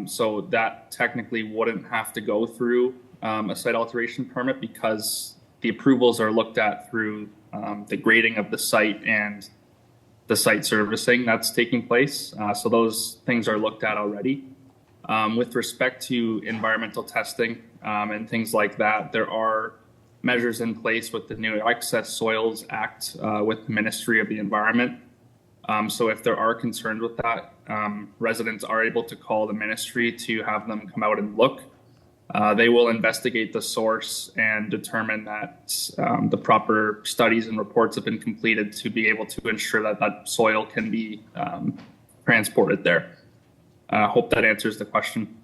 So that technically wouldn't have to go through a site alteration permit because the approvals are looked at through the grading of the site and the site servicing that's taking place. So those things are looked at already. With respect to environmental testing and things like that, there are measures in place with the new Excess Soils Act with the Ministry of the Environment. So if there are concerns with that, residents are able to call the ministry to have them come out and look. They will investigate the source and determine that the proper studies and reports have been completed to be able to ensure that that soil can be transported there. Hope that answers the question.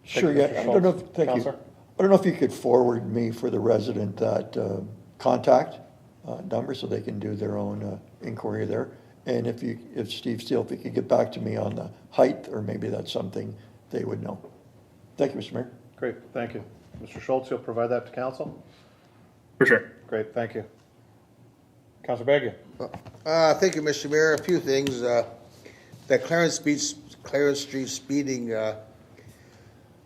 Sure, yeah. I don't know, thank you. I don't know if you could forward me for the resident that contact number so they can do their own inquiry there. And if Steve Steele, if he could get back to me on the height, or maybe that's something they would know. Thank you, Mr. Mayor. Great, thank you. Mr. Schultz, you'll provide that to council? For sure. Great, thank you. Councilor Baggio. Thank you, Mr. Mayor. A few things. That Clarence Street speeding, I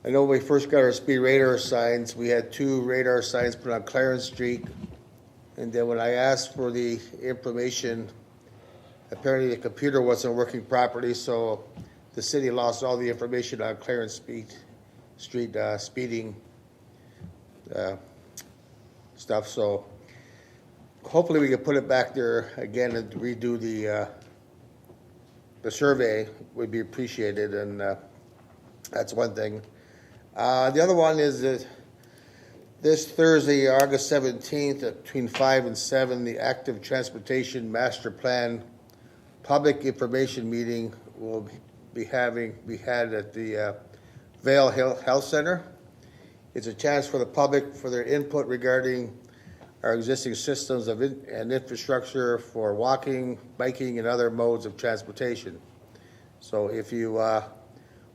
know when we first got our speed radar signs, we had 2 radar signs put on Clarence Street. And then when I asked for the information, apparently the computer wasn't working properly, so the city lost all the information on Clarence Street speeding stuff. So hopefully we can put it back there again and redo the survey. Would be appreciated, and that's one thing. The other one is that this Thursday, August 17th, between 5 and 7, the Active Transportation Master Plan Public Information Meeting will be had at the Vale Health Center. It's a chance for the public for their input regarding our existing systems and infrastructure for walking, biking, and other modes of transportation. So if you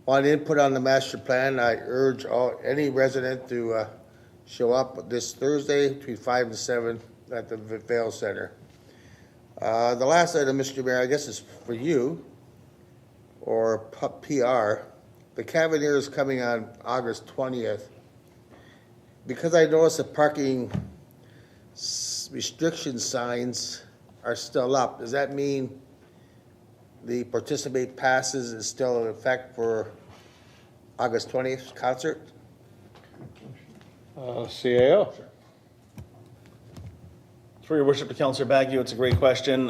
want input on the master plan, I urge any resident to show up this Thursday between 5 and 7 at the Vale Center. The last item, Mr. Mayor, I guess is for you, or PR. The Cavalier is coming on August 20th. Because I noticed the parking restriction signs are still up, does that mean the participate passes is still in effect for August 20th concert? CAO. For your worship to Councillor Baggio, it's a great question.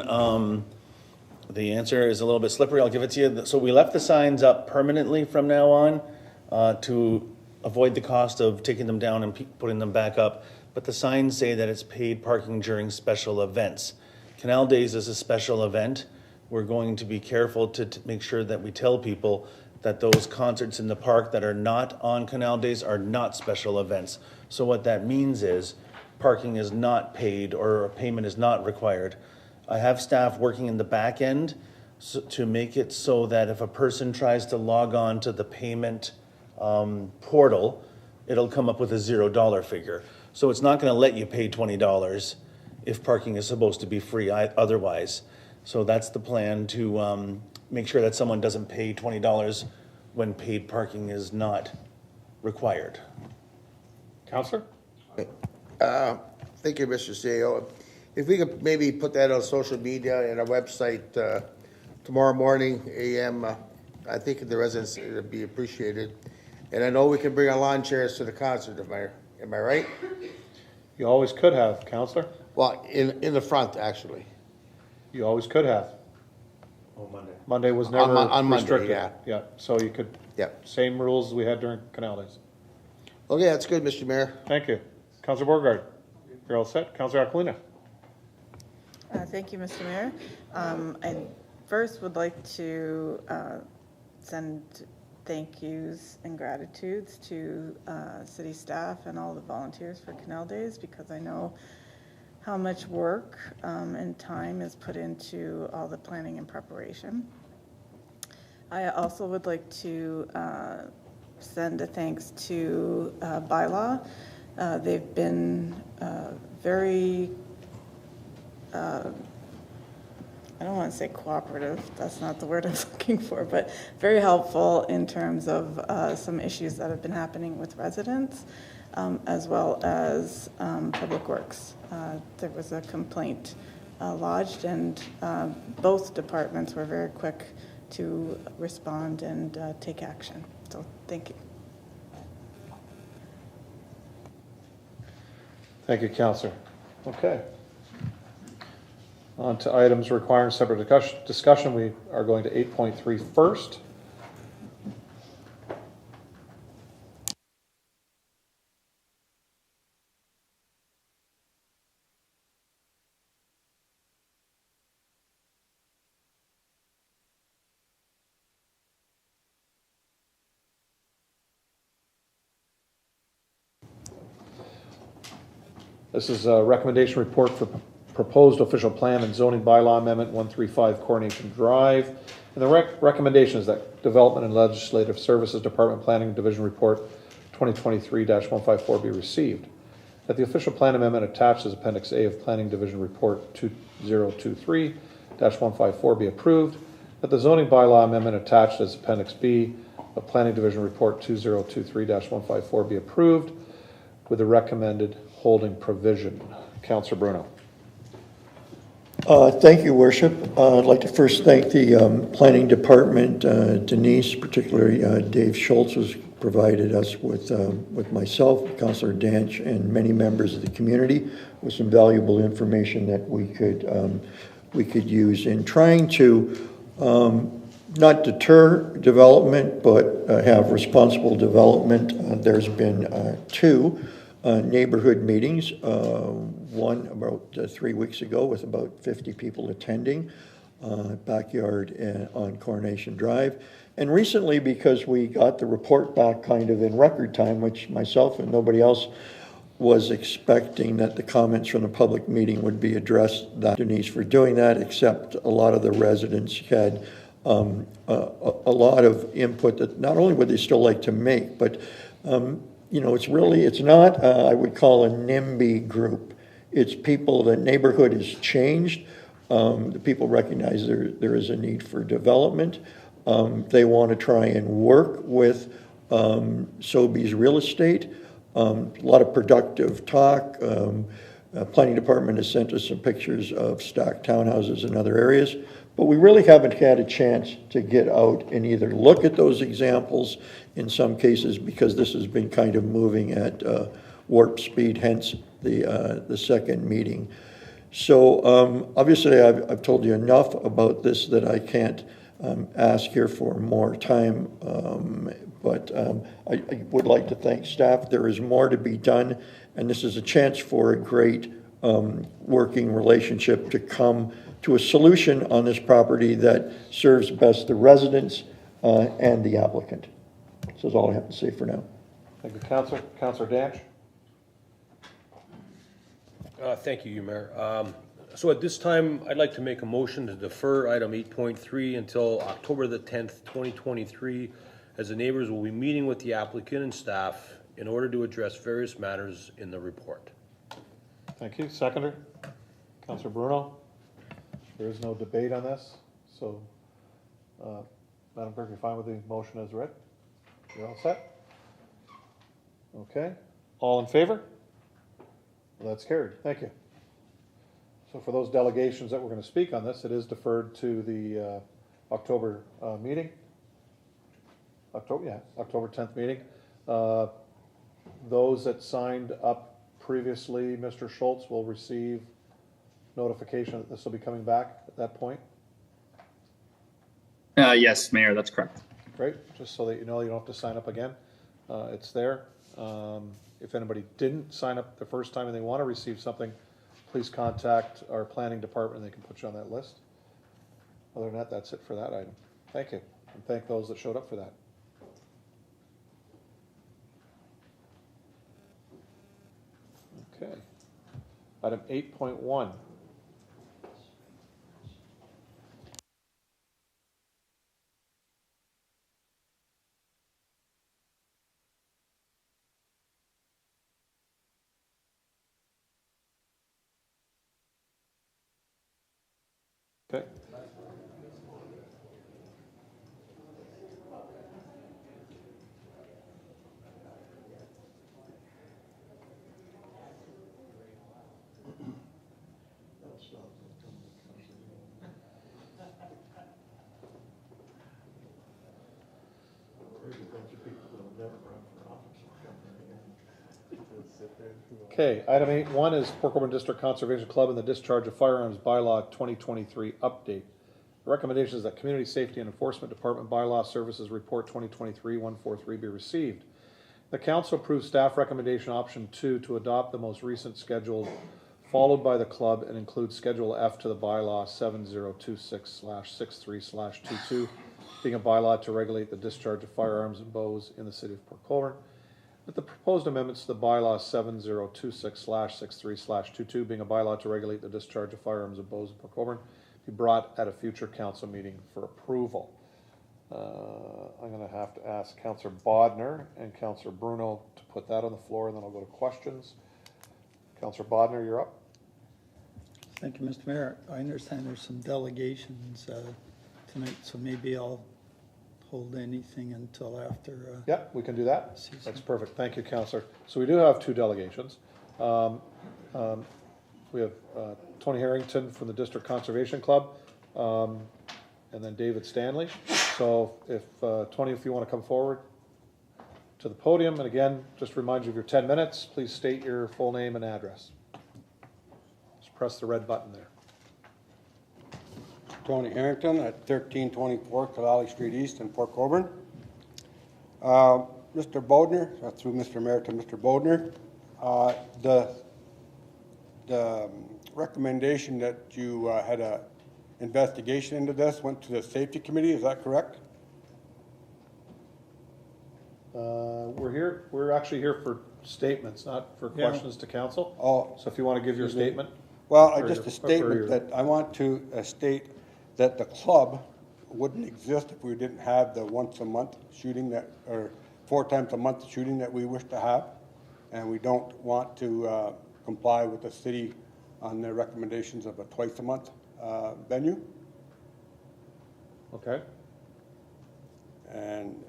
The answer is a little bit slippery. I'll give it to you. So we left the signs up permanently from now on to avoid the cost of taking them down and putting them back up. But the signs say that it's paid parking during special events. Canal Days is a special event. We're going to be careful to make sure that we tell people that those concerts in the park that are not on Canal Days are not special events. So what that means is parking is not paid or a payment is not required. I have staff working in the back end to make it so that if a person tries to log on to the payment portal, it'll come up with a $0 figure. So it's not going to let you pay $20 if parking is supposed to be free otherwise. So that's the plan, to make sure that someone doesn't pay $20 when paid parking is not required. Councillor? Thank you, Mr. CEO. If we could maybe put that on social media and our website tomorrow morning, AM, I think the residents would be appreciated. And I know we can bring our lawn chairs to the concert, am I right? You always could have, Councillor. Well, in the front, actually. You always could have. Oh, Monday. Monday was never on restricted. Monday, yeah. Yeah, so you could, same rules we had during Canal Days. Okay, that's good, Mr. Mayor. Thank you. Councillor Borgard, you're all set. Councillor Aquilina. Thank you, Mr. Mayor. I first would like to send thank yous and gratitudes to city staff and all the volunteers for Canal Days, because I know how much work and time is put into all the planning and preparation. I also would like to send a thanks to Bylaw. They've been very, I don't want to say cooperative, that's not the word I was looking for, but very helpful in terms of some issues that have been happening with residents, as well as Public Works. There was a complaint lodged, and both departments were very quick to respond and take action. So thank you. Thank you, Councillor. Okay. On to items requiring separate discussion. We are going to 8.3 first. This is a recommendation report for proposed official plan and zoning bylaw amendment 135 Coronation Drive. And the recommendation is that Development and Legislative Services Department Planning Division Report 2023-154 be received. That the official plan amendment attached as Appendix A of Planning Division Report 2023-154 be approved. That the zoning bylaw amendment attached as Appendix B of Planning Division Report 2023-154 be approved with the recommended holding provision. Councillor Bruno. Thank you, Worship. I'd like to first thank the Planning Department, Denise, particularly Dave Schultz, has provided us with myself, Councillor Danch, and many members of the community with some valuable information that we could use in trying to not deter development, but have responsible development. There's been two neighborhood meetings, one about 3 weeks ago with about 50 people attending, backyard on Coronation Drive. And recently, because we got the report back kind of in record time, which myself and nobody else was expecting that the comments from the public meeting would be addressed, that Denise for doing that, except a lot of the residents had a lot of input that not only would they still like to make, but you know, it's not, I would call a NIMBY group. It's people, the neighborhood has changed. The people recognize there is a need for development. They want to try and work with Sobeys Real Estate. A lot of productive talk. Planning Department has sent us some pictures of stacked townhouses in other areas, but we really haven't had a chance to get out and either look at those examples in some cases, because this has been kind of moving at warp speed, hence the second meeting. So obviously I've told you enough about this that I can't ask here for more time, but I would like to thank staff. There is more to be done, and this is a chance for a great working relationship to come to a solution on this property that serves best the residents and the applicant. So that's all I have to say for now. Thank you, Councillor. Councillor Danch. Thank you, Mayor. So at this time, I'd like to make a motion to defer item 8.3 until October the 10th, 2023, as the neighbors will be meeting with the applicant and staff in order to address various matters in the report. Thank you. Seconder. Councillor Bruno. There is no debate on this, so Madam Clerk, you're fine with the motion as read? You're all set? Okay. All in favor? Well, that's carried. Thank you. So for those delegations that were going to speak on this, it is deferred to the October meeting. October 10th meeting. Those that signed up previously, Mr. Schultz, will receive notification that this will be coming back at that point. Yes, Mayor, that's correct. Great, just so that you know, you don't have to sign up again. It's there. If anybody didn't sign up the first time and they want to receive something, please contact our planning department and they can put you on that list. Other than that, that's it for that item. Thank you, and thank those that showed up for that. Okay. Item 8.1. Okay. Okay, item 8.1 is Port Colborne District Conservation Club and the Discharge of Firearms Bylaw 2023 update. The recommendation is that Community Safety and Enforcement Department Bylaw Services Report 2023-143 be received. The council approves staff recommendation option 2 to adopt the most recent schedule followed by the club and include Schedule F to the bylaw 7026/63/22, being a bylaw to regulate the discharge of firearms and bows in the city of Port Colborne. With the proposed amendments to the bylaw 7026/63/22, being a bylaw to regulate the discharge of firearms and bows in Port Colborne, be brought at a future council meeting for approval. I'm going to have to ask Councillor Bodner and Councillor Bruno to put that on the floor, and then I'll go to questions. Councillor Bodner, you're up. Thank you, Mr. Mayor. I understand there's some delegations tonight, so maybe I'll hold anything until after. Yeah, we can do that. That's perfect. Thank you, Councillor. So we do have 2 delegations. We have Tony Harrington from the District Conservation Club, and then David Stanley. So if, Tony, if you want to come forward to the podium, and again, just remind you of your 10 minutes, please state your full name and address. Just press the red button there. Tony Harrington at 1324 Kalali Street East in Port Colborne. Mr. Bodner, through Mr. Mayor to Mr. Bodner, the recommendation that you had a investigation into this went to the safety committee, is that correct? We're actually here for statements, not for questions to council. Oh. So if you want to give your statement. Well, just a statement that I want to state that the club wouldn't exist if we didn't have the once a month shooting that, or 4 times a month shooting that we wish to have. And we don't want to comply with the city on their recommendations of a twice a month venue. Okay. And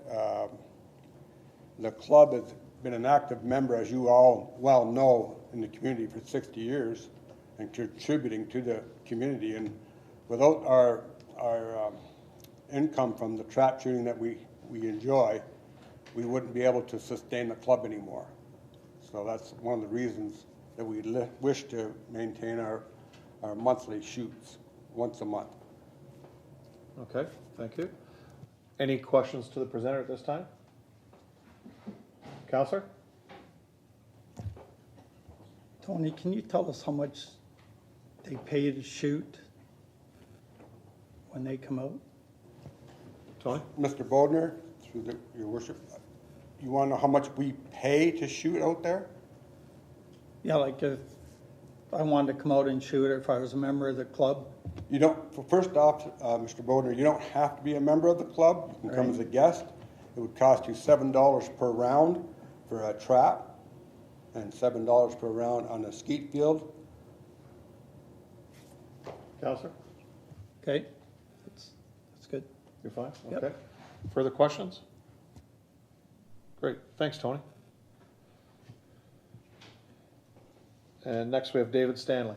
the club has been an active member, as you all well know, in the community for 60 years and contributing to the community. And without our income from the trap shooting that we enjoy, we wouldn't be able to sustain the club anymore. So that's one of the reasons that we wish to maintain our monthly shoots once a month. Okay, thank you. Any questions to the presenter at this time? Councillor? Tony, can you tell us how much they pay to shoot when they come out? Tony? Mr. Bodner, through your worship, you want to know how much we pay to shoot out there? Yeah, like if I wanted to come out and shoot, or if I was a member of the club? You don't, first off, Mr. Bodner, you don't have to be a member of the club. You can come as a guest. It would cost you $7 per round for a trap and $7 per round on a skeet field. Councillor? Okay, that's good. You're fine? Yep. Okay. Further questions? Great, thanks, Tony. And next we have David Stanley.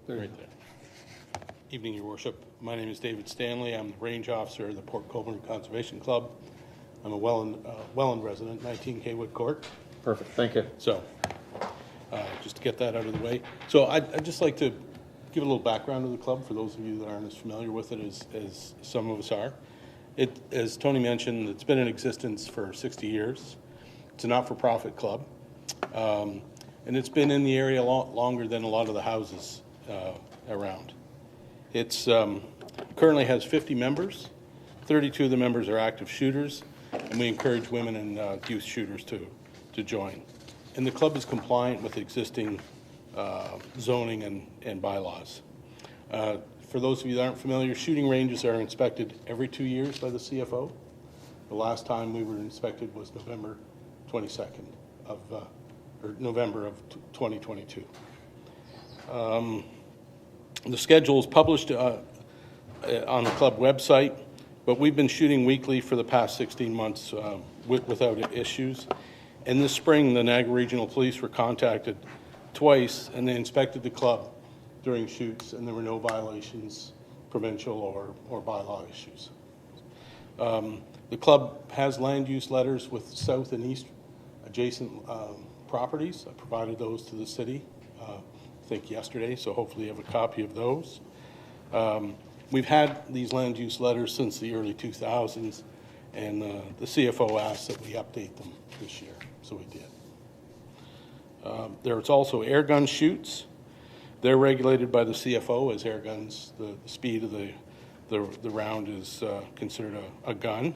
Right there. Evening, Your Worship. My name is David Stanley. I'm the range officer of the Port Colborne Conservation Club. I'm a Welland resident, 19 Haywood Court. Perfect, thank you. So, just to get that out of the way. So I'd just like to give a little background of the club for those of you that aren't as familiar with it as some of us are. As Tony mentioned, it's been in existence for 60 years. It's a not-for-profit club. And it's been in the area a lot longer than a lot of the houses around. It's currently has 50 members, 32 of the members are active shooters, and we encourage women and youth shooters to join. And the club is compliant with existing zoning and bylaws. For those of you that aren't familiar, shooting ranges are inspected every 2 years by the CFO. The last time we were inspected was November 22nd of, or November of 2022. The schedule is published on the club website, but we've been shooting weekly for the past 16 months without issues. And this spring, the Niagara Regional Police were contacted twice, and they inspected the club during shoots, and there were no violations, provincial or bylaw issues. The club has land use letters with south and east adjacent properties. I provided those to the city, I think yesterday, so hopefully you have a copy of those. We've had these land use letters since the early 2000s, and the CFO asked that we update them this year, so we did. There's also air gun shoots. They're regulated by the CFO as air guns. The speed of the round is considered a gun,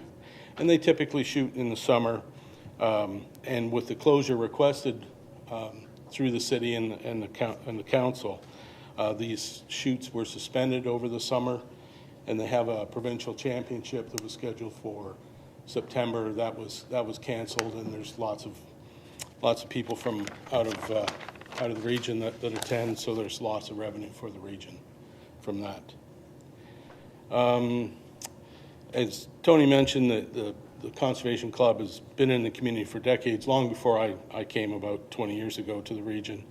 and they typically shoot in the summer. And with the closure requested through the city and the council, these shoots were suspended over the summer, and they have a provincial championship that was scheduled for September. That was canceled, and there's lots of people from out of the region that attend, so there's lots of revenue for the region from that. As Tony mentioned, the Conservation Club has been in the community for decades, long before I came about 20 years ago to the region.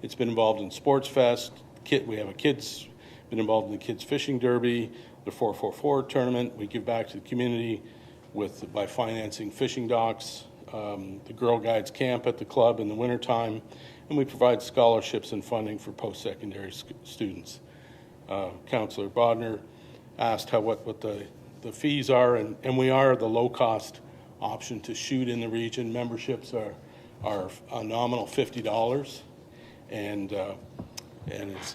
It's been involved in Sports Fest. We have been involved in the Kids Fishing Derby, the 444 tournament. We give back to the community by financing fishing docks, the Girl Guides camp at the club in the wintertime, and we provide scholarships and funding for post-secondary students. Councillor Bodner asked what the fees are, and we are the low-cost option to shoot in the region. Memberships are a nominal $50, and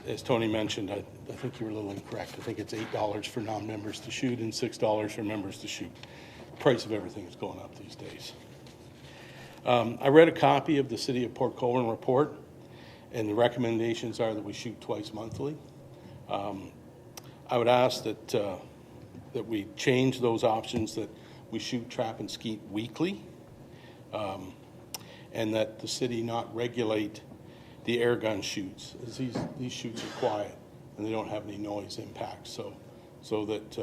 as Tony mentioned, I think you were a little incorrect. I think it's $8 for non-members to shoot and $6 for members to shoot. The price of everything is going up these days. I read a copy of the City of Port Colborne report, and the recommendations are that we shoot twice monthly. I would ask that we change those options, that we shoot, trap, and skeet weekly, and that the city not regulate the air gun shoots, as these shoots are quiet and they don't have any noise impact. So that,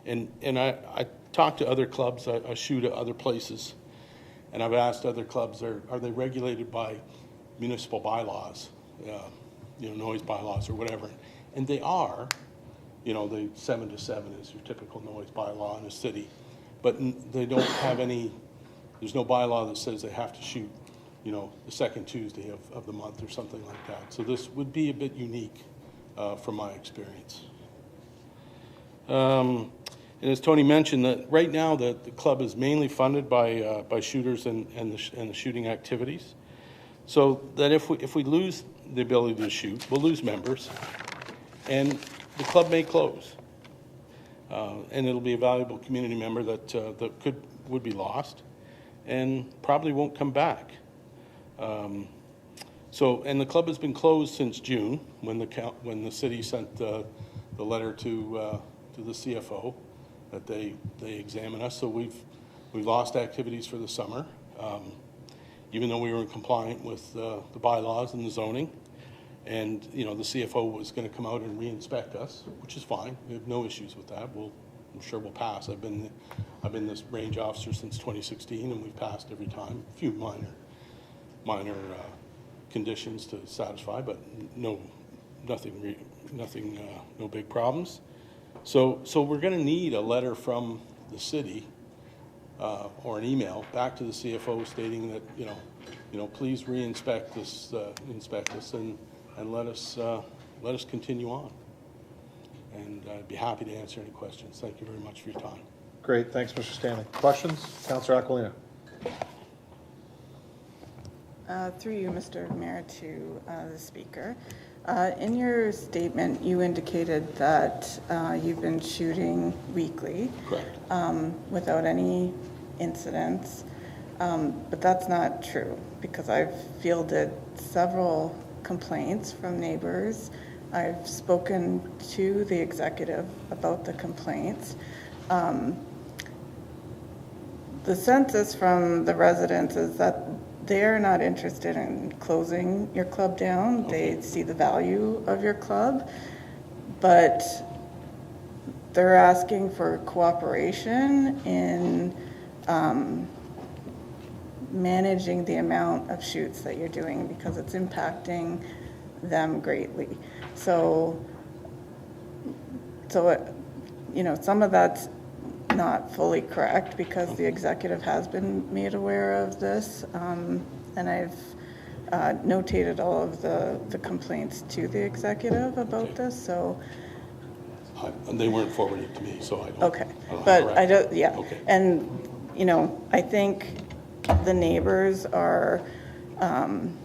and I talked to other clubs, I shoot at other places, and I've asked other clubs, are they regulated by municipal bylaws, noise bylaws or whatever, and they are. The 7 to 7 is your typical noise bylaw in a city, but they don't have any, there's no bylaw that says they have to shoot, the second Tuesday of the month or something like that. So this would be a bit unique from my experience. And as Tony mentioned, that right now the club is mainly funded by shooters and the shooting activities. So that if we lose the ability to shoot, we'll lose members, and the club may close, and it'll be a valuable community member that would be lost, and probably won't come back. And the club has been closed since June, when the city sent the letter to the CFO that they examine us. So we've lost activities for the summer, even though we were compliant with the bylaws and the zoning. And, the CFO was going to come out and re-inspect us, which is fine. We have no issues with that. I'm sure we'll pass. I've been this range officer since 2016, and we've passed every time. A few minor conditions to satisfy, but no big problems. So we're going to need a letter from the city or an email back to the CFO stating that please re-inspect this, and let us continue on. And I'd be happy to answer any questions. Thank you very much for your time. Great, thanks, Mr. Stanley. Questions? Councillor Aquilina. Through you, Mr. Mayor, to the speaker. In your statement, you indicated that you've been shooting weekly. Correct. Without any incidents. But that's not true, because I've fielded several complaints from neighbors. I've spoken to the executive about the complaints. The census from the residents is that they're not interested in closing your club down. They see the value of your club, but they're asking for cooperation in managing the amount of shoots that you're doing, because it's impacting them greatly. So some of that's not fully correct, because the executive has been made aware of this, and I've notated all of the complaints to the executive about this. So They weren't forwarded to me, so I don't. okay, don't but have I it. don't. Yeah, Okay. and I think the neighbors are, from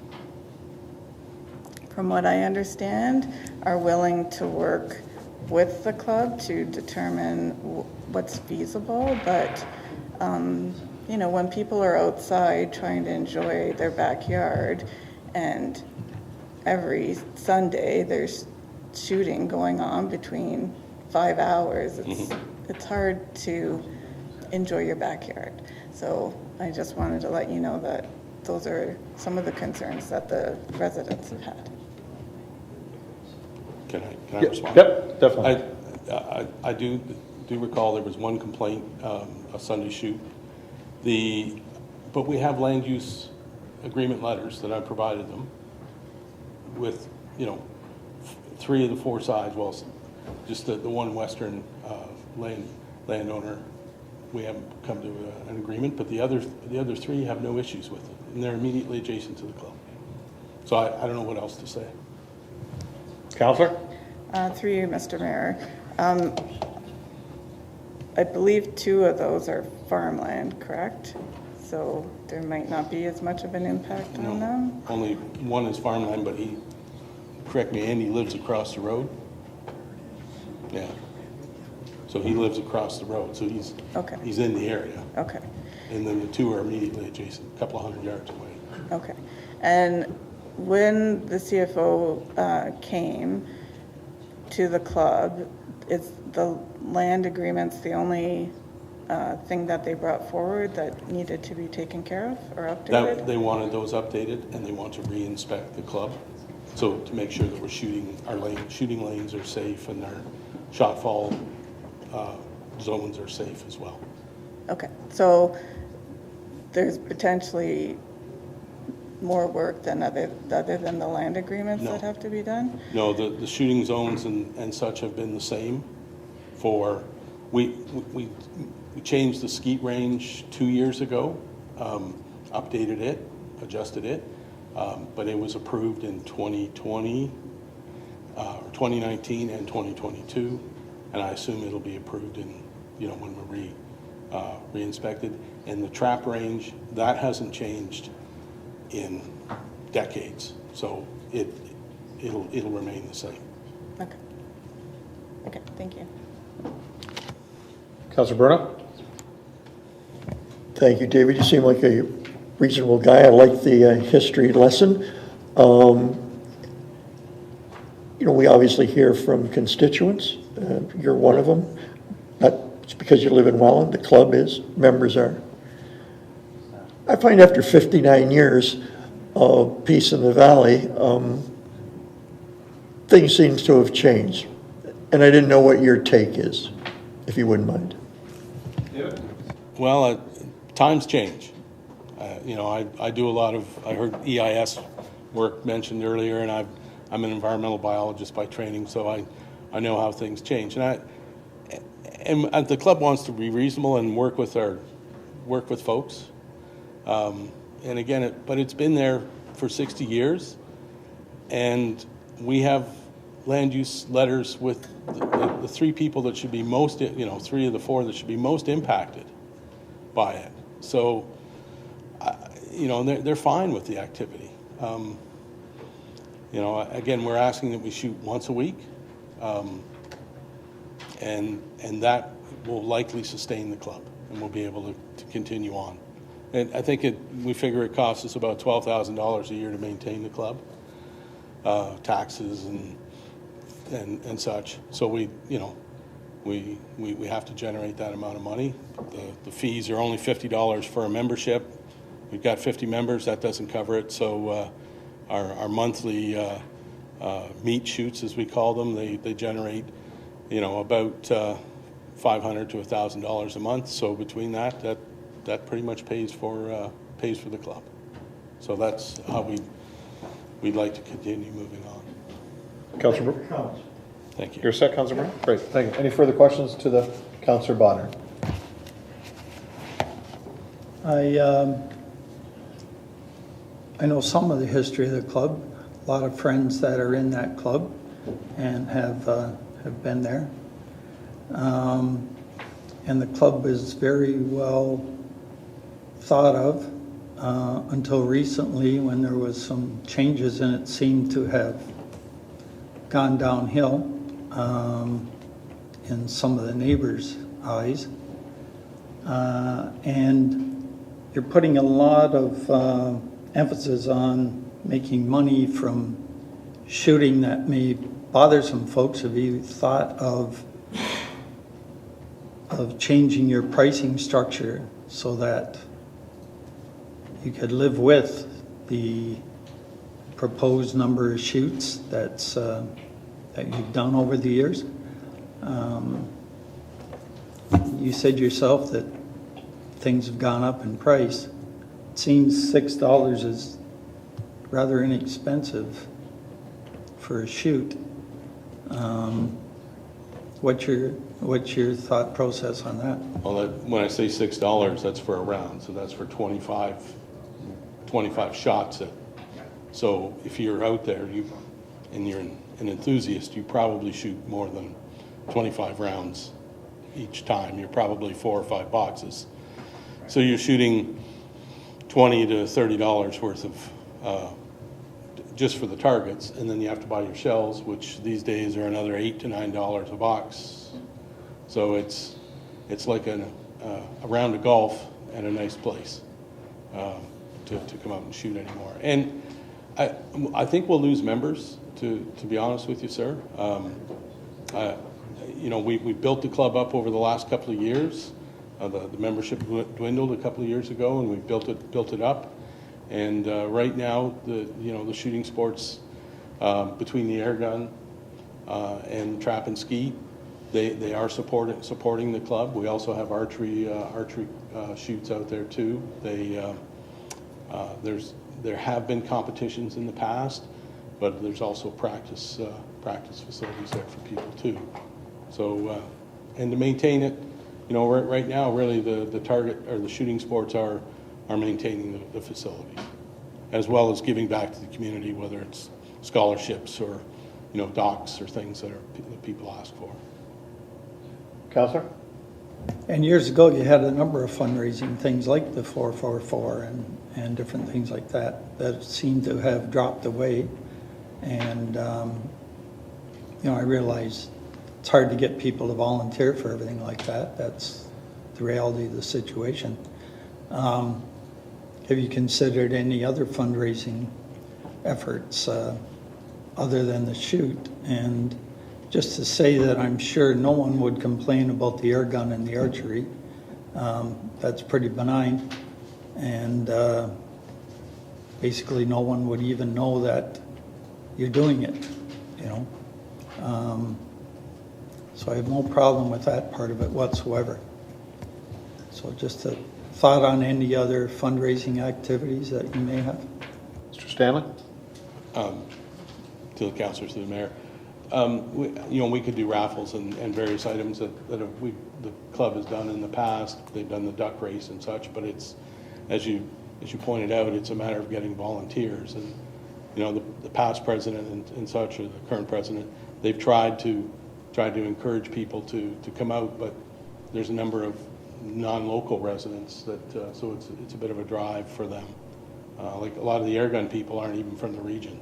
what I understand, are willing to work with the club to determine what's feasible, but when people are outside trying to enjoy their backyard, and every Sunday there's shooting going on between 5 hours, it's hard to enjoy your backyard. So I just wanted to let you know that those are some of the concerns that the residents have had. Can I respond? Yep, definitely. I do recall there was one complaint, a Sunday shoot. But we have land use agreement letters that I provided them with, 3 of the 4 sides. Well, just the one western landowner, we haven't come to an agreement, but the other 3 have no issues with it, and they're immediately adjacent to the club. So I don't know what else to say. Councillor? Through you, Mr. Mayor. I believe 2 of those are farmland, correct? So there might not be as much of an impact on them? Only one is farmland, but correct me, Andy lives across the road. Yeah. So he lives across the road, so he's in the area. Okay. And then the 2 are immediately adjacent, a couple of 100 yards away. Okay. And when the CFO came to the club, is the land agreements the only thing that they brought forward that needed to be taken care of or updated? They wanted those updated, and they want to re-inspect the club. So to make sure that we're shooting lanes are safe, and our shot fall zones are safe as well. Okay, so there's potentially more work than other than the land agreements that have to be done? No, the shooting zones and such have been the same for, we changed the skeet range 2 years ago, updated it, adjusted it, but it was approved in 2020, 2019 and 2022, and I assume it'll be approved in, when we're re-inspected. And the trap range, that hasn't changed in decades, so it'll remain the same. Okay. Okay, thank you. Councillor Bruno? Thank you, David. You seem like a reasonable guy. I like the history lesson. We obviously hear from constituents. You're one of them. Not just because you live in Welland, the club is, members are. I find after 59 years of peace in the valley, things seem to have changed. And I didn't know what your take is, if you wouldn't mind. Well, times change. I do a lot of, I heard EIS work mentioned earlier, and I'm an environmental biologist by training, so I know how things change. And the club wants to be reasonable and work with folks. And again, but it's been there for 60 years, and we have land use letters with the 3 people that should be most, 3 of the 4 that should be most impacted by it. So, they're fine with the activity. You know, again, we're asking that we shoot once a week, and that will likely sustain the club, and we'll be able to continue on. And I think we figure it costs us about $12,000 a year to maintain the club, taxes and such. So we have to generate that amount of money. The fees are only $50 for a membership. We've got 50 members. That doesn't cover it. So our monthly meet shoots, as we call them, they generate, about $500 to $1,000 a month. So between that pretty much pays for the club. So that's how we'd like to continue moving on. Councillor Brown? Thank you. You're set, Councillor Brown? Great, thank you. Any further questions to the Councillor Bonner? I know some of the history of the club, a lot of friends that are in that club and have been there. And the club is very well thought of until recently, when there was some changes and it seemed to have gone downhill in some of the neighbors' eyes. And you're putting a lot of emphasis on making money from shooting that may bother some folks. Have you thought of changing your pricing structure so that you could live with the proposed number of shoots that you've done over the years? You said yourself that things have gone up in price. It seems $6 is rather inexpensive for a shoot. What's your thought process on that? Well, when I say $6, that's for a round, so that's for 25 shots. So if you're out there and you're an enthusiast, you probably shoot more than 25 rounds each time. You're probably 4 or 5 boxes. So you're shooting $20 to $30 worth of just for the targets, and then you have to buy your shells, which these days are another $8 to $9 a box. So it's like a round of golf at a nice place to come out and shoot anymore. And I think we'll lose members, to be honest with you, sir. We built the club up over the last couple of years. The membership dwindled a couple of years ago, and we built it up. And right now, the shooting sports, between the air gun and trap and ski, they are supporting the club. We also have archery shoots out there too. There have been competitions in the past, but there's also practice facilities there for people too. So and to maintain it, right now, really the target or the shooting sports are maintaining the facilities, as well as giving back to the community, whether it's scholarships or docks or things that people ask for. Councillor? And years ago, you had a number of fundraising things like the 444 and different things like that seem to have dropped away. And, I realize it's hard to get people to volunteer for everything like that. That's the reality of the situation. Have you considered any other fundraising efforts other than the shoot? And just to say that I'm sure no one would complain about the air gun and the archery. That's pretty benign. And basically no one would even know that you're doing it, So I have no problem with that part of it whatsoever. So just a thought on any other fundraising activities that you may have? Mr. Stanley? To the councillors, to the mayor. We could do raffles and various items that the club has done in the past. They've done the duck race and such, but it's, as you pointed out, it's a matter of getting volunteers. And the past president and such, or the current president, they've tried to encourage people to come out, but there's a number of non-local residents that so it's a bit of a drive for them. Like a lot of the airgun people aren't even from the region.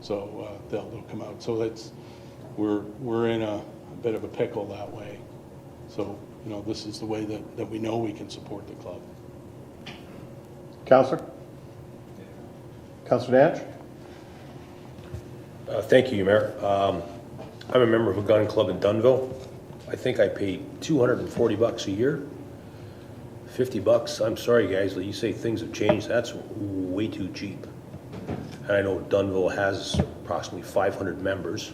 So they'll come out. So we're in a bit of a pickle that way. So, you know, this is the way that we know we can support the club. Councillor? Councillor Danch? Thank you, Mayor. I'm a member of a gun club in Dunnville. I think I pay $240 a year. $50, I'm sorry guys, that you say things have changed, that's way too cheap. And I know Dunnville has approximately 500 members.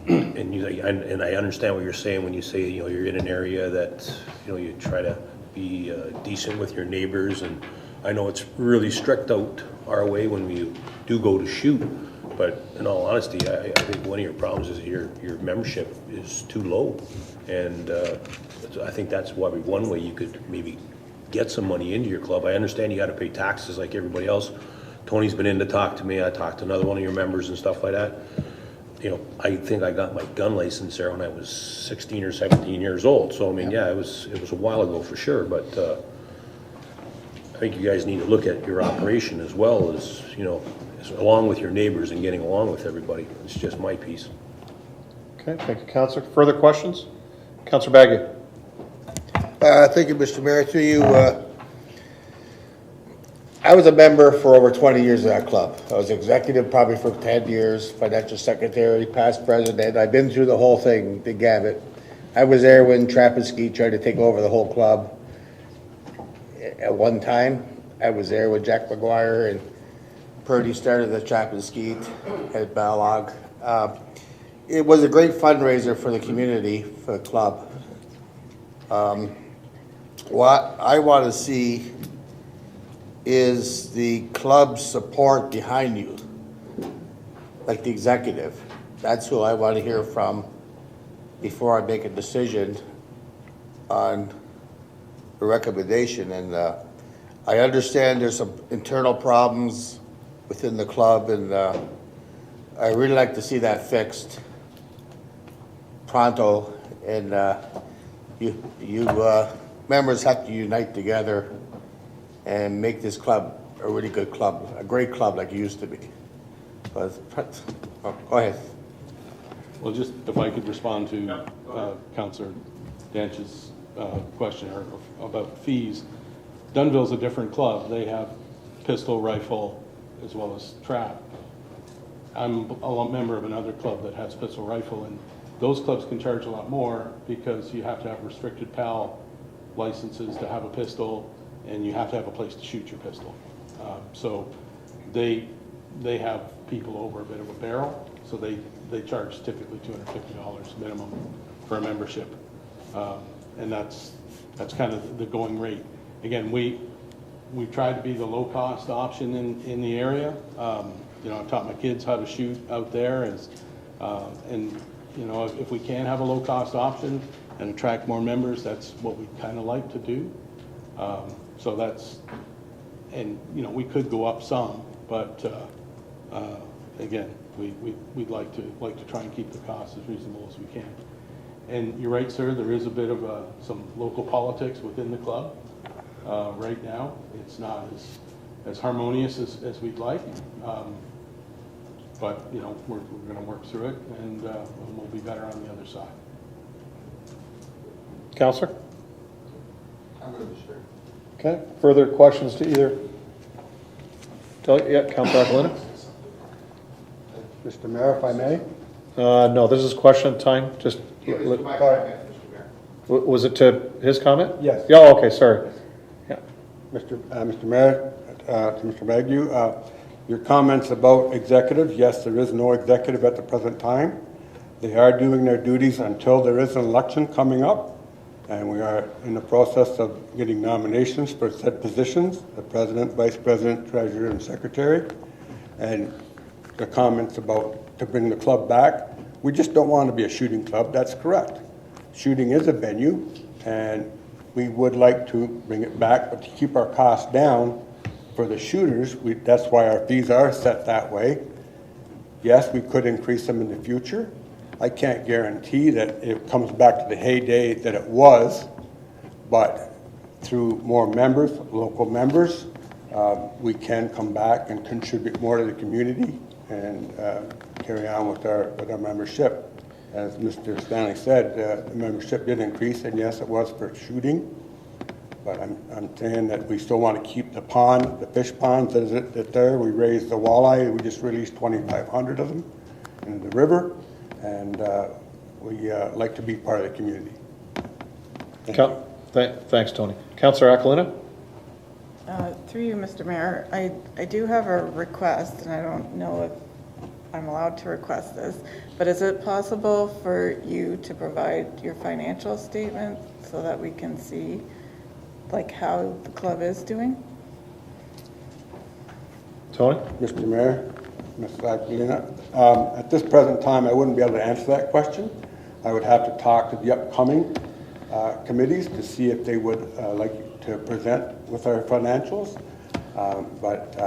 And I understand what you're saying when you say, you know, you're in an area that, you know, you try to be decent with your neighbors, and I know it's really strict out our way when we do go to shoot, but in all honesty, I think one of your problems is your membership is too low, and I think that's why one way you could maybe get some money into your club. I understand you got to pay taxes like everybody else. Tony's been in to talk to me. I talked to another one of your members and stuff like that. You know, I think I got my gun license there when I was 16 or 17 years old. So I mean, yeah, it was a while ago for sure. But I think you guys need to look at your operation as well as, you know, along with your neighbors and getting along with everybody. It's just my piece. Okay, thank you, Councillor. Further questions? Councillor Baggy. Thank you, Mr. Mayor. Through you, I was a member for over 20 years of that club. I was executive probably for 10 years, financial secretary, past president. I've been through the whole thing, the gamut. I was there when Trappinski tried to take over the whole club. At one time, I was there with Jack McGuire and Purdy started the Trappinski at Ballog. It was a great fundraiser for the community, for the club. What I want to see is the club's support behind you, like the executive. That's who I want to hear from before I make a decision on the recommendation. And I understand there's some internal problems within the club, and I really like to see that fixed pronto. And you members have to unite together and make this club a really good club, a great club like it used to be. But, go ahead. Well, just if I could respond to Councillor Danch's question about fees. Dunnville's a different club. They have pistol, rifle, as well as trap. I'm a member of another club that has pistol, rifle, and those clubs can charge a lot more because you have to have restricted PAL licenses to have a pistol, and you have to have a place to shoot your pistol. So they have people over a bit of a barrel, so they charge typically $250 minimum for a membership, and that's kind of the going rate. Again, we tried to be the low cost option in the area. You know, I've taught my kids how to shoot out there, and you know, if we can have a low cost option and attract more members, that's what we kind of like to do. So that's, and you know, we could go up some, but again, we'd like to try and keep the costs as reasonable as we can. And you're right, sir, there is a bit of some local politics within the club. Right now, it's not as harmonious as we'd like, but you know, we're going to work through it, and we'll be better on the other side. Councillor? I'm going to be straight. Okay, further questions to either? Yeah, Councillor Aquilina? Mr. Mayor, if I may? No, this is question time, just. Was it to his comment? Yes. Yeah, okay, sorry. Yeah. Mr. Mayor, to Mr. Magdew, your comments about executives, yes, there is no executive at the present time. They are doing their duties until there is an election coming up, and we are in the process of getting nominations for said positions, the president, vice president, treasurer, and secretary. And the comments about to bring the club back, we just don't want to be a shooting club. That's correct. Shooting is a venue, and we would like to bring it back, but to keep our costs down for the shooters, that's why our fees are set that way. Yes, we could increase them in the future. I can't guarantee that it comes back to the heyday that it was, but through more members, local members, we can come back and contribute more to the community and carry on with our membership. As Mr. Stanley said, the membership did increase, and yes, it was for shooting. But I'm saying that we still want to keep the pond, the fish ponds that there. We raised the walleye. We just released 2,500 of them in the river, and we like to be part of the community. Thanks, Tony. Councillor Aquilina? Through you, Mr. Mayor, I do have a request, and I don't know if I'm allowed to request this, but is it possible for you to provide your financial statement so that we can see like how the club is doing? Tony? Mr. Mayor, Ms. Aquilina, at this present time, I wouldn't be able to answer that question. I would have to talk to the upcoming committees to see if they would like to present with our financials, but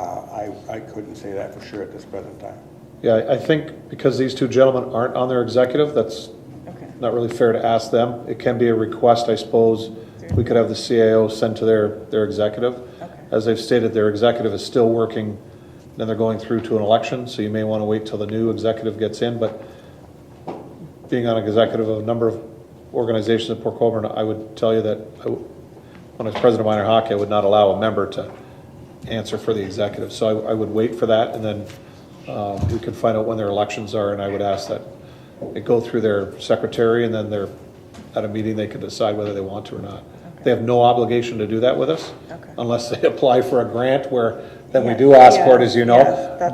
I couldn't say that for sure at this present time. Yeah, I think because these two gentlemen aren't on their executive, that's not really fair to ask them. It can be a request, I suppose. We could have the CAO send to their executive. As they've stated, their executive is still working, then they're going through to an election, so you may want to wait till the new executive gets in, but being on executive of a number of organizations in Port Colborne, I would tell you that when I was president of minor hockey, I would not allow a member to answer for the executive. So I would wait for that, and then we could find out when their elections are, and I would ask that it go through their secretary, and then they're at a meeting they could decide whether they want to or not. They have no obligation to do that with us, unless they apply for a grant, where then we do ask for it, as you know.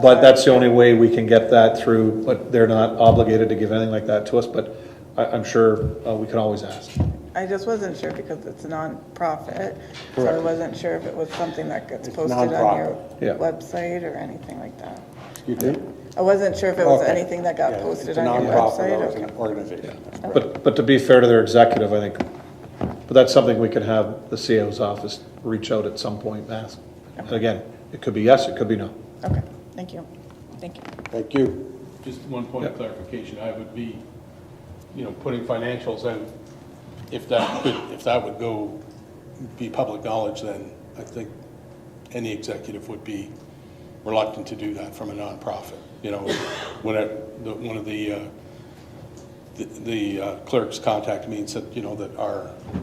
But that's the only way we can get that through. But they're not obligated to give anything like that to us. But I'm sure we can always ask. I just wasn't sure because it's a non-profit, so I wasn't sure if it was something that gets posted on your website or anything like that. Excuse me? I wasn't sure if it was anything that got posted on your website. It's an organization. But to be fair to their executive, I think, but that's something we could have the CAO's office reach out at some point and ask. And again, it could be yes, it could be no. Okay, thank you. Thank you. Thank you. Just one point of clarification, I would be, putting financials in, if that would be public knowledge, then I think any executive would be reluctant to do that from a nonprofit. One of the clerks contacted me and said, that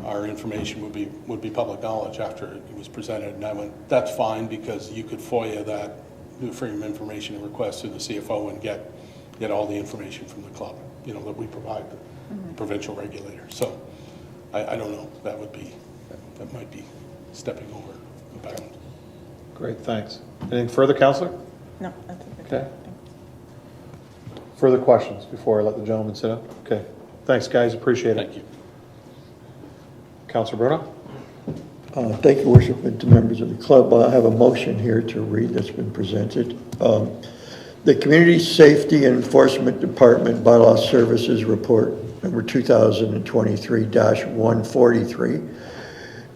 our information would be public knowledge after it was presented, and I went, that's fine, because you could FOIA that new Freedom of Information and request through the CFO and get all the information from the club, that we provide the provincial regulator. So I don't know, that might be stepping over a bound. Great, thanks. Anything further, Councillor? No, that's okay. Further questions before I let the gentleman sit down? Okay. Thanks, guys. Appreciate it. Thank you. Councillor Bruno? Thank you, Worship, and to members of the club. I have a motion here to read that's been presented. The Community Safety and Enforcement Department Bylaw Services Report, number 2023-143,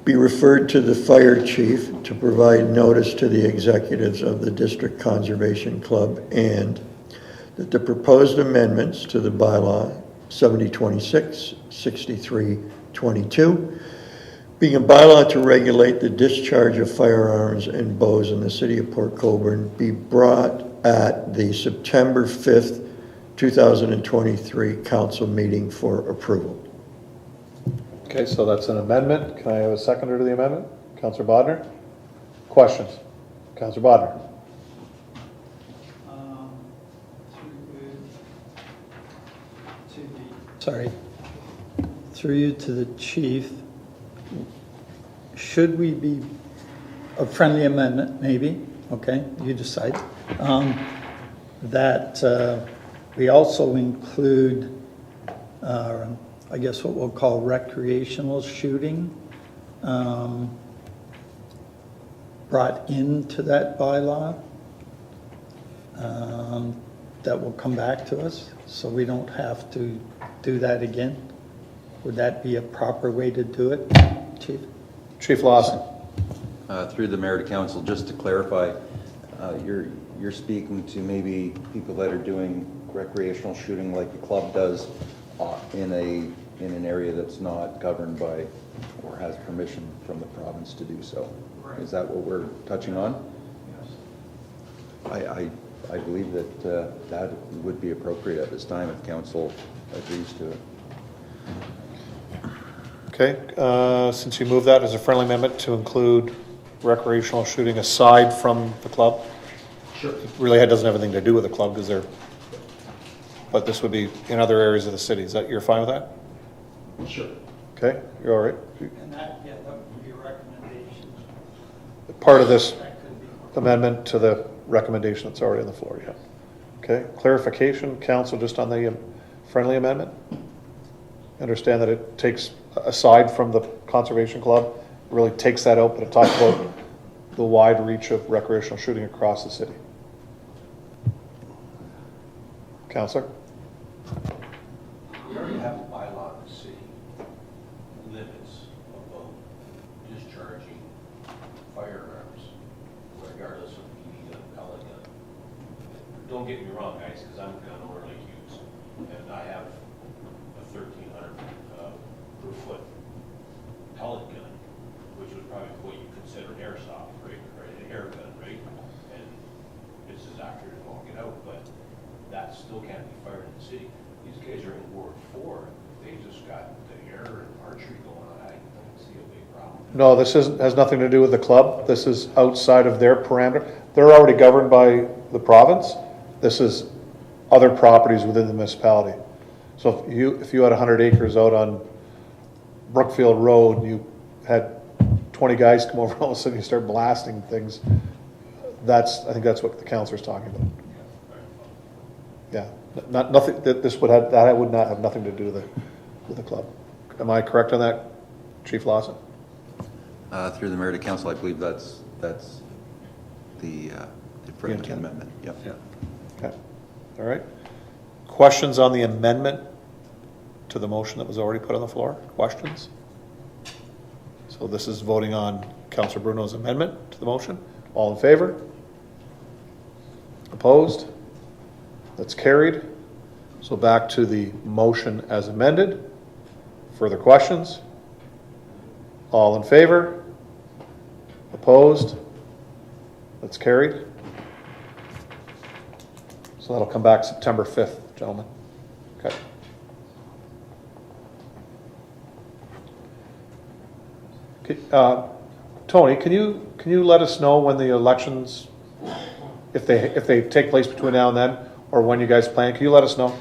be referred to the Fire Chief to provide notice to the executives of the District Conservation Club, and that the proposed amendments to the bylaw 7026, 6322, being a bylaw to regulate the discharge of firearms and bows in the city of Port Colborne, be brought at the September 5th, 2023 council meeting for approval. Okay, so that's an amendment. Can I have a seconder to the amendment? Councillor Bodnar? Questions? Councillor Bodnar? Through you to the chief, should we be a friendly amendment, maybe, okay, you decide, that we also include, I guess what we'll call recreational shooting, brought into that bylaw, that will come back to us, so we don't have to do that again? Would that be a proper way to do it, Chief? Chief Lawson. Through the mayor to council, just to clarify, you're speaking to maybe people that are doing recreational shooting like the club does in a in an area that's not governed by or has permission from the province to do so. Is that what we're touching on? I believe that that would be appropriate at this time if council agrees to it. Okay, since you moved that as a friendly amendment to include recreational shooting aside from the club? Sure. It really doesn't have anything to do with the club because but this would be in other areas of the city. You're fine with that? Sure. Okay, you're all right? And that would be a recommendation. Part of this amendment to the recommendation that's already on the floor, yeah. Okay, clarification, council, just on the friendly amendment? Understand that it takes, aside from the Conservation Club, it really takes that out, but it talks about the wide reach of recreational shooting across the city. Councillor? We already have a bylaw in the city, limits about discharging firearms, regardless of BB gun, pellet gun. Don't get me wrong, guys, because I'm a gun owner like you, and I have a 1,300 per foot pellet gun, which would probably be what you consider an airsoft, right? An air gun, right? And this is after it won't get out, but that still can't be fired in the city. These guys are in Ward 4. They just got the air and archery going on. I don't see a big problem. No, this has nothing to do with the club. This is outside of their parameter. They're already governed by the province. This is other properties within the municipality. So if you had 100 acres out on Brookfield Road, and you had 20 guys come over all of a sudden you start blasting things, I think that's what the councilor's talking about. Yeah, nothing, that would not have nothing to do with the club. Am I correct on that, Chief Lawson? Through the mayor to council, I believe that's the friendly amendment. Yep. Yeah. Okay. All right. Questions on the amendment to the motion that was already put on the floor? Questions? So this is voting on Councillor Bruno's amendment to the motion. All in favor? Opposed? That's carried. So back to the motion as amended. Further questions? All in favor? Opposed? That's carried. So that'll come back September 5th, gentlemen. Okay. Tony, can you let us know when the elections, if they take place between now and then, or when you guys plan? Can you let us know?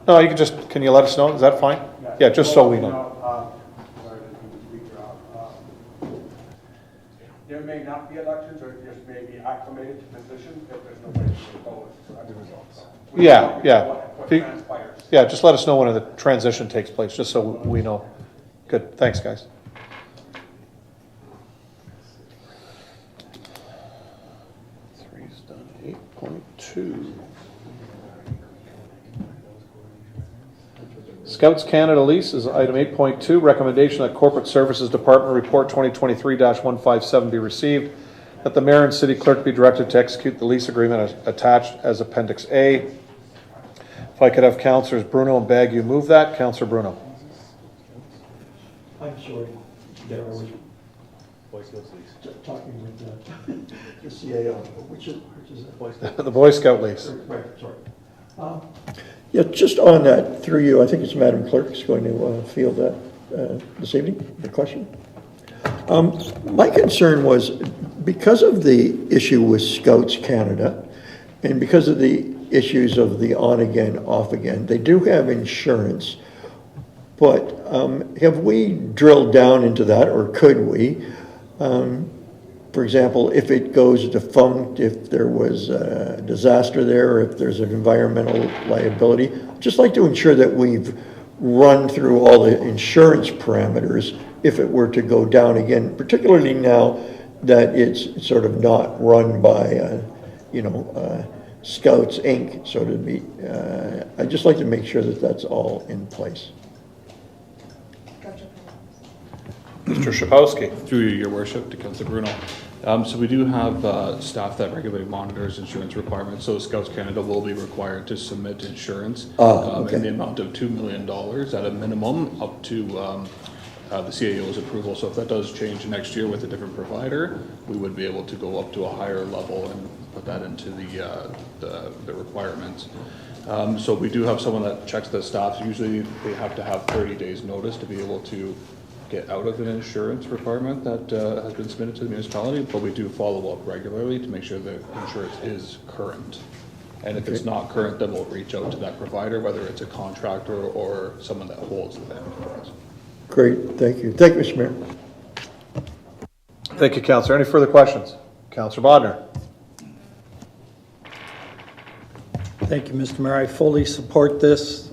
No, you can you let us know? Is that fine? Yeah, just so we know. There may not be elections, or just may be acclimated to position if there's no way to go forward. Yeah, just let us know when the transition takes place, just so we know. Good, thanks, guys. Three's done. 8.2. Scouts Canada lease is item 8.2. Recommendation that Corporate Services Department Report 2023-157 be received. That the mayor and city clerk be directed to execute the lease agreement attached as Appendix A. If I could have Councillors Bruno and Bagu move that. Councillor Bruno. I'm sorry. There was talking with the CAO. Which is that? The Boy Scout lease. Right, sorry. Yeah, just on that, through you, I think it's Madam Clerk is going to field that this evening, the question. My concern was, because of the issue with Scouts Canada, and because of the issues of the on-again, off-again, they do have insurance, but have we drilled down into that, or could we? For example, if it goes defunct, if there was a disaster there, if there's an environmental liability, just like to ensure that we've run through all the insurance parameters if it were to go down again, particularly now that it's sort of not run by, Scouts Inc., so to be. I'd just like to make sure that that's all in place. Mr. Shapowski. Through your worship to Councillor Bruno. So we do have staff that regularly monitors insurance requirements. So Scouts Canada will be required to submit insurance in the amount of $2 million at a minimum, up to the CAO's approval. So if that does change next year with a different provider, we would be able to go up to a higher level and put that into the requirements. So we do have someone that checks the staff. Usually they have to have 30 days notice to be able to get out of an insurance requirement that has been submitted to the municipality, but we do follow up regularly to make sure the insurance is current. And if it's not current, then we'll reach out to that provider, whether it's a contractor or someone that holds the land for us. Great, thank you. Thank you, Mr. Mayor. Thank you, Councillor. Any further questions? Councillor Bodnar. Thank you, Mr. Mayor. I fully support this.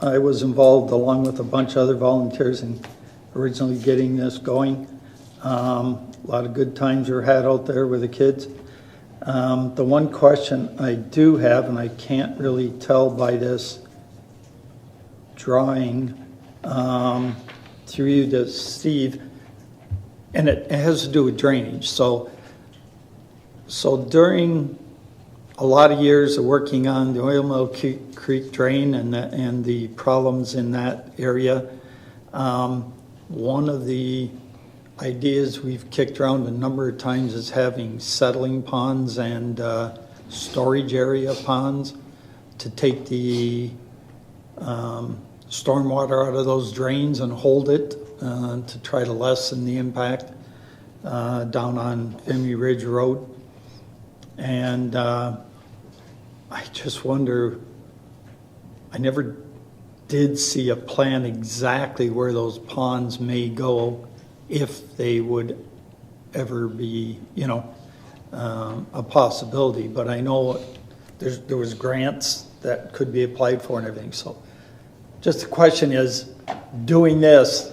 I was involved along with a bunch of other volunteers in originally getting this going. A lot of good times were had out there with the kids. The one question I do have, and I can't really tell by this drawing, through you to Steve, and it has to do with drainage. So during a lot of years of working on the Oil Mill Creek drain and the problems in that area, one of the ideas we've kicked around a number of times is having settling ponds and storage area ponds to take the stormwater out of those drains and hold it to try to lessen the impact down on Vimy Ridge Road. And I just wonder, I never did see a plan exactly where those ponds may go if they would ever be, a possibility. But I know there was grants that could be applied for and everything. So just the question is, doing this,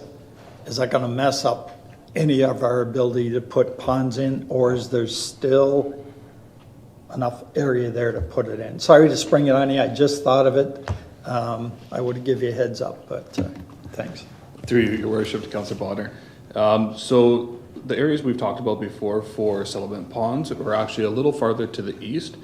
is that going to mess up any of our ability to put ponds in, or is there still enough area there to put it in? Sorry to spring it on you. I just thought of it. I would give you a heads up, but thanks. Through you, Your Worship, Councillor Bodnar. So the areas we've talked about before for settlement ponds are actually a little farther to the east.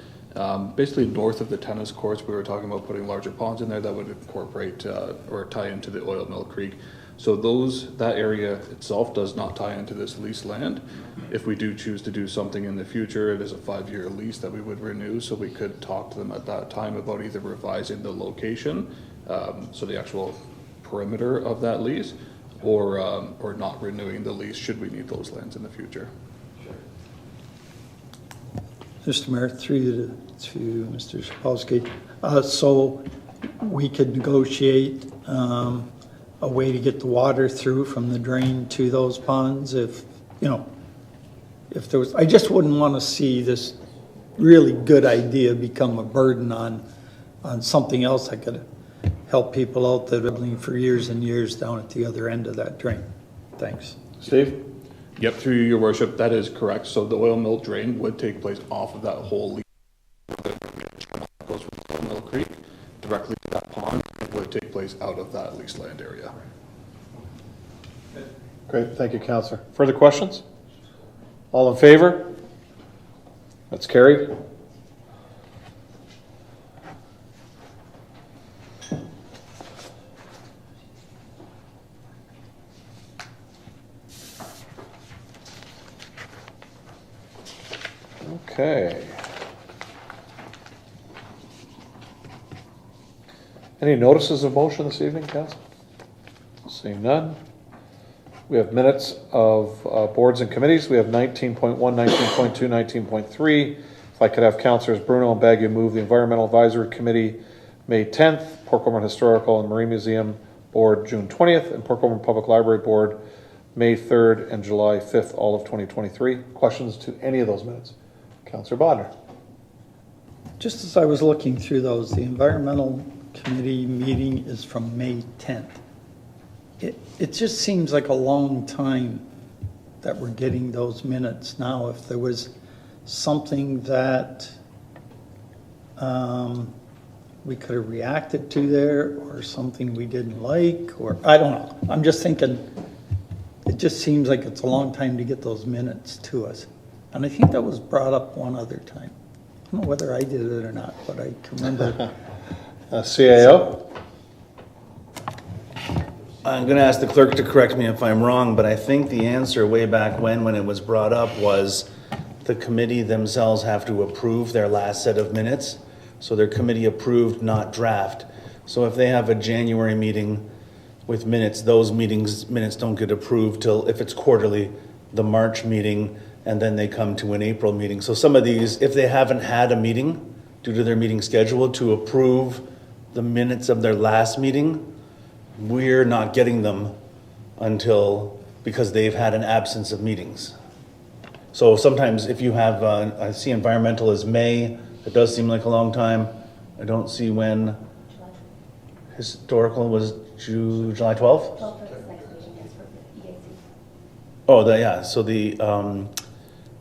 Basically north of the tennis courts, we were talking about putting larger ponds in there that would incorporate or tie into the Oil Mill Creek. So that area itself does not tie into this leased land. If we do choose to do something in the future, it is a 5-year lease that we would renew, so we could talk to them at that time about either revising the location, so the actual perimeter of that lease, or not renewing the lease should we need those lands in the future. Mr. Mayor, through you to Mr. Sapolsky. So we could negotiate a way to get the water through from the drain to those ponds if there was. I just wouldn't want to see this really good idea become a burden on something else that could help people out that have been living for years and years down at the other end of that drain. Thanks. Steve? Yep, through you, Your Worship, that is correct. So the oil mill drain would take place off of that whole lease that goes from the Oil Mill Creek directly to that pond. It would take place out of that leased land area. Great, thank you, Councillor. Further questions? All in favor? That's carried. Okay. Any notices of motion this evening, Council? Seeing none. We have minutes of boards and committees. We have 19.1, 19.2, 19.3. If I could have Councillors Bruno and Baggio move the Environmental Advisory Committee May 10th, Port Colborne Historical and Marine Museum Board June 20th, and Port Colborne Public Library Board May 3rd and July 5th, all of 2023. Questions to any of those minutes? Councillor Bodnar. Just as I was looking through those, the Environmental Committee meeting is from May 10th. It just seems like a long time that we're getting those minutes now. If there was something that we could have reacted to there, or something we didn't like, or I don't know. I'm just thinking, it just seems like it's a long time to get those minutes to us. And I think that was brought up one other time. I don't know whether I did it or not, but I can remember. CAO? I'm going to ask the clerk to correct me if I'm wrong, but I think the answer way back when it was brought up was the committee themselves have to approve their last set of minutes. So their committee approved, not draft. So if they have a January meeting with minutes, those minutes don't get approved till, if it's quarterly, the March meeting, and then they come to an April meeting. So some of these, if they haven't had a meeting due to their meeting schedule to approve the minutes of their last meeting, we're not getting them because they've had an absence of meetings. So sometimes if you have, I see environmental is May, it does seem like a long time. I don't see when historical was July 12th? Oh, yeah, so the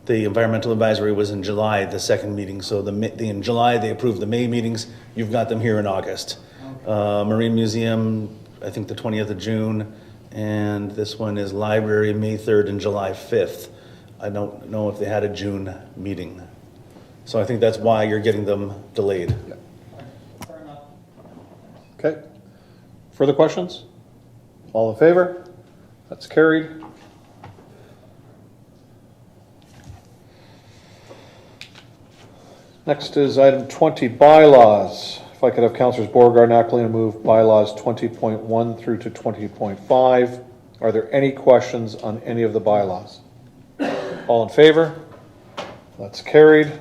environmental advisory was in July, the second meeting. So in July, they approved the May meetings. You've got them here in August. Marine Museum, I think the 20th of June, and this one is Library, May 3rd and July 5th. I don't know if they had a June meeting. So I think that's why you're getting them delayed. Okay. Further questions? All in favor? That's carried. Next is item 20, bylaws. If I could have Councilors Beauregard and Aquilina move bylaws 20.1 through to 20.5. Are there any questions on any of the bylaws? All in favor? That's carried.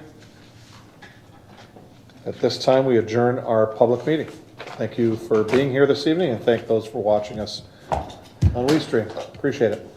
At this time, we adjourn our public meeting. Thank you for being here this evening, and thank those for watching us on WeeStream. Appreciate it.